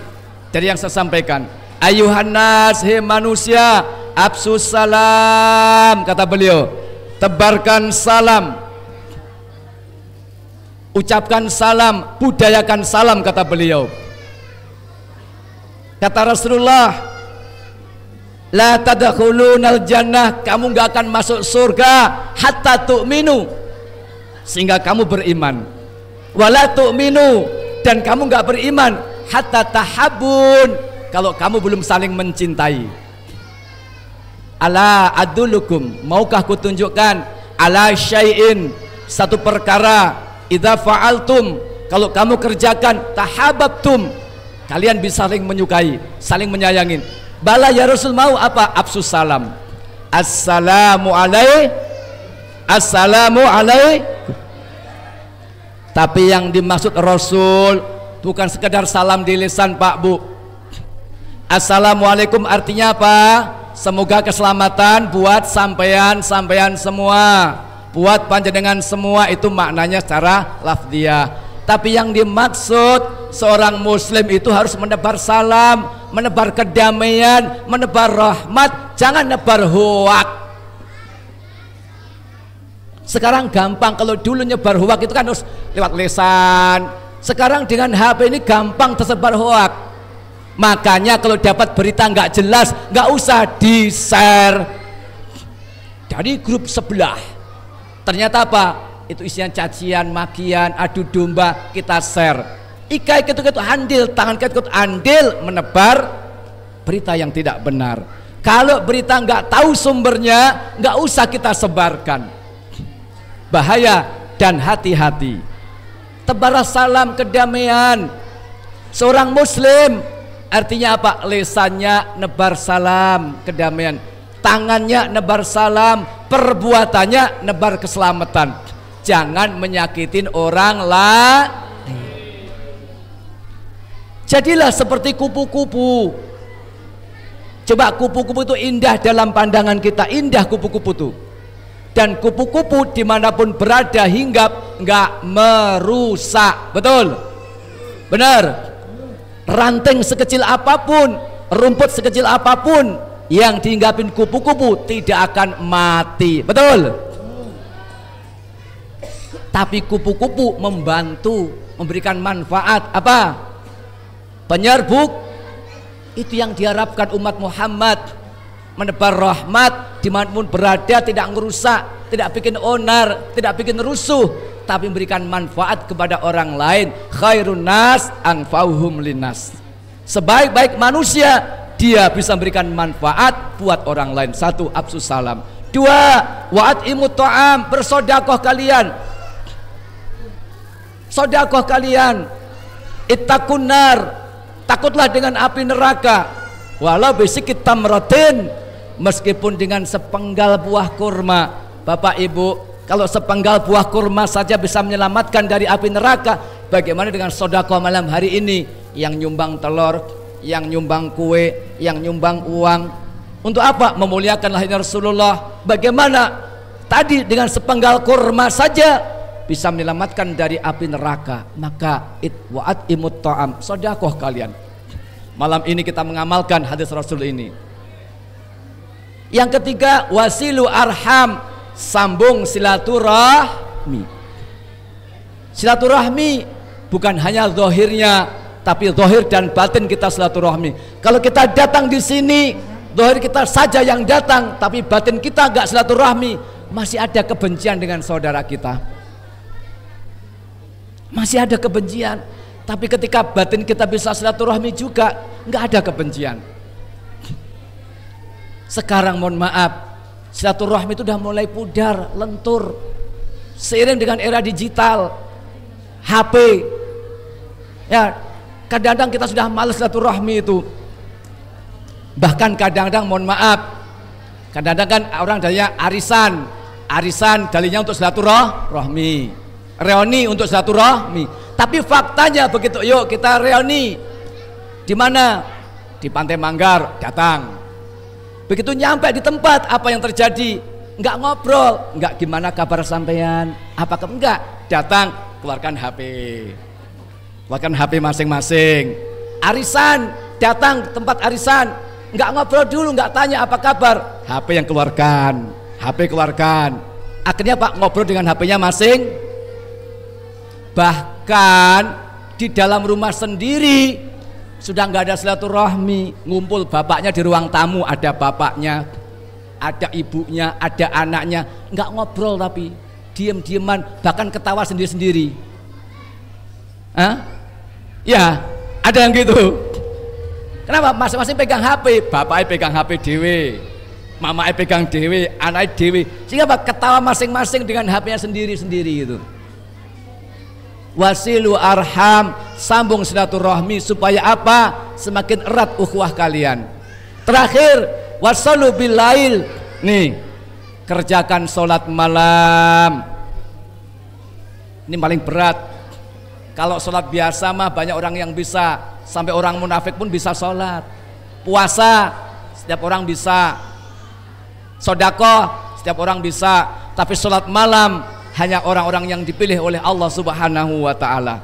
dari yang saya sampaikan. Ayuhanas, he manusia, absus salam, kata beliau, tebarkan salam, ucapkan salam, budayakan salam, kata beliau. Kata Rasulullah, la tadkhulunal jannah, kamu gak akan masuk surga hatta tu'minu, sehingga kamu beriman. Wala tu'minu, dan kamu gak beriman hatta tahabun, kalau kamu belum saling mencintai. Ala adulukum, maukah kutunjukkan, ala syai'in, satu perkara, idza fa'altum, kalau kamu kerjakan, tahabbtum, kalian bisa saling menyukai, saling menyayangin. Bala ya Rasul, mau apa? Absus salam. Assalamu alaikum, assalamu alaikum. Tapi yang dimaksud Rasul bukan sekedar salam di lisan, Pak Bu. Assalamualaikum artinya apa? Semoga keselamatan buat sampean semua, buat panjenengan semua, itu maknanya secara lafdiyah. Tapi yang dimaksud seorang muslim itu harus menebar salam, menebar kedamaian, menebar rahmat, jangan nebar hoak. Sekarang gampang, kalau dulu nyebar hoak itu kan harus lewat lisan. Sekarang dengan HP ini gampang tersebar hoak. Makanya kalau dapat berita nggak jelas, nggak usah di-share dari grup sebelah. Ternyata apa? Itu isian cacian, makian, adu domba, kita share. Ikai ketuk-ketuk andil, tangan ketuk andil menebar berita yang tidak benar. Kalau berita nggak tahu sumbernya, nggak usah kita sebarkan. Bahaya dan hati-hati. Tebarlah salam kedamaian. Seorang muslim artinya apa? Lesannya nebar salam kedamaian, tangannya nebar salam, perbuatannya nebar keselamatan. Jangan menyakitin orang lain. Jadilah seperti kupu-kupu. Coba kupu-kupu itu indah dalam pandangan kita, indah kupu-kupu itu. Dan kupu-kupu dimanapun berada hinggap nggak merusak, betul? Benar. Ranting sekecil apapun, rumput sekecil apapun yang dihinggapin kupu-kupu tidak akan mati, betul? Tapi kupu-kupu membantu, memberikan manfaat apa? Penyerbuk. Itu yang diharapkan umat Muhammad, menebar rahmat dimanapun berada, tidak merusak, tidak bikin onar, tidak bikin rusuh, tapi memberikan manfaat kepada orang lain. Khairun nas anfa'uhum linnas. Sebaik-baik manusia dia bisa memberikan manfaat buat orang lain. Satu, absus salam. Dua, wa'at'imut ta'am, bersodakoh kalian. Sodakoh kalian. Ittaqun nar, takutlah dengan api neraka. Walau bisikit tamratin, meskipun dengan sepenggal buah kurma. Bapak Ibu, kalau sepenggal buah kurma saja bisa menyelamatkan dari api neraka, bagaimana dengan sodakoh malam hari ini? Yang nyumbang telur, yang nyumbang kue, yang nyumbang uang. Untuk apa? Memuliakan lahirnya Rasulullah. Bagaimana? Tadi dengan sepenggal kurma saja bisa menyelamatkan dari api neraka, maka wa'at imut ta'am, sedekah kalian. Malam ini kita mengamalkan hadis Rasul ini. Yang ketiga, wasilu arham, sambung silaturahmi. Silaturahmi bukan hanya zahirnya, tapi zahir dan batin kita silaturahmi. Kalau kita datang di sini, zahir kita saja yang datang, tapi batin kita enggak silaturahmi, masih ada kebencian dengan saudara kita. Masih ada kebencian. Tapi ketika batin kita bisa silaturahmi juga, enggak ada kebencian. Sekarang mohon maaf, silaturahmi itu udah mulai pudar, lentur. Seiring dengan era digital, HP, ya kadang-kadang kita sudah malas silaturahmi itu. Bahkan kadang-kadang mohon maaf, kadang-kadang kan orang dalinya arisan dalinya untuk silaturahmi, reuni untuk silaturahmi. Tapi faktanya begitu, yuk kita reuni. Di mana? Di Pantai Manggar, datang. Begitu nyampe di tempat, apa yang terjadi? Enggak ngobrol, enggak gimana kabar sampean? Apakah enggak? Datang, keluarkan HP masing-masing. Arisan, datang tempat arisan, enggak ngobrol dulu, enggak tanya apa kabar, HP yang keluarkan. Akhirnya Pak ngobrol dengan HP-nya masing. Bahkan di dalam rumah sendiri sudah enggak ada silaturahmi. Ngumpul bapaknya di ruang tamu, ada bapaknya, ada ibunya, ada anaknya, enggak ngobrol tapi diem-dieman, bahkan ketawa sendiri-sendiri. Ya, ada yang gitu. Kenapa? Masing-masing pegang HP, bapaknya pegang HP dewe, mamanya pegang dewe, anaknya dewe, sehingga ketawa masing-masing dengan HP-nya sendiri-sendiri gitu. Wasilu arham, sambung silaturahmi supaya apa? Semakin erat ukhuwah kalian. Terakhir, wasallu bilail. Nih, kerjakan sholat malam. Ini paling berat. Kalau sholat biasa mah banyak orang yang bisa, sampai orang munafik pun bisa sholat. Puasa setiap orang bisa, sedekah setiap orang bisa. Tapi sholat malam hanya orang-orang yang dipilih oleh Allah Subhanahu wa Ta'ala.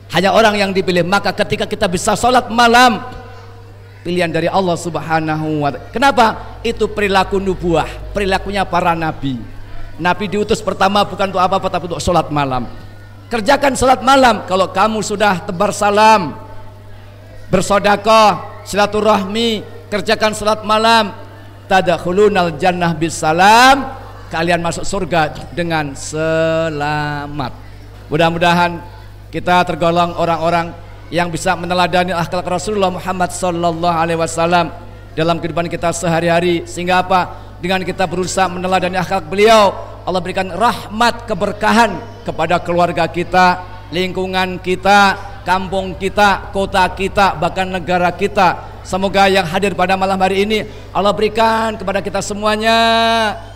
Hanya orang yang dipilih. Maka ketika kita bisa sholat malam, pilihan dari Allah Subhanahu wa Ta'ala. Kenapa? Itu perilaku nubuah, perilakunya para nabi. Nabi diutus pertama bukan untuk apa-apa, tapi untuk sholat malam. Kerjakan sholat malam. Kalau kamu sudah tebar salam, bersedekah, silaturahmi, kerjakan sholat malam, tadkhulunal jannah bisalam, kalian masuk surga dengan selamat. Mudah-mudahan kita tergolong orang-orang yang bisa meneladani akhlak Rasulullah Muhammad sallallahu alaihi wasallam dalam kehidupan kita sehari-hari, sehingga apa? Dengan kita berusaha meneladani akhlak beliau, Allah berikan rahmat, keberkahan kepada keluarga kita, lingkungan kita, kampung kita, kota kita, bahkan negara kita. Semoga yang hadir pada malam hari ini Allah berikan kepada kita semuanya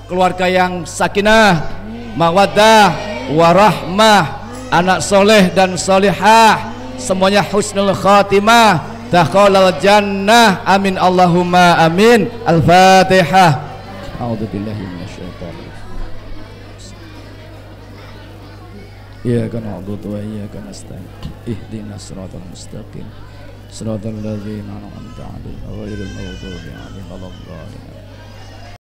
keluarga yang sakinah, mawaddah, warahmah, anak soleh dan solihah, semuanya husnul khatimah, dakhalal jannah, amin Allahumma amin. Al-Fatihah. A'udzubillahi minasyaitonir rajim. Iyyaka na'budu wa iyyaka nasta'in. Ihdinas siratal mustaqim. Siratal ladzina an'amta 'alaihim ghairil maghdubi 'alaihim waladdallin.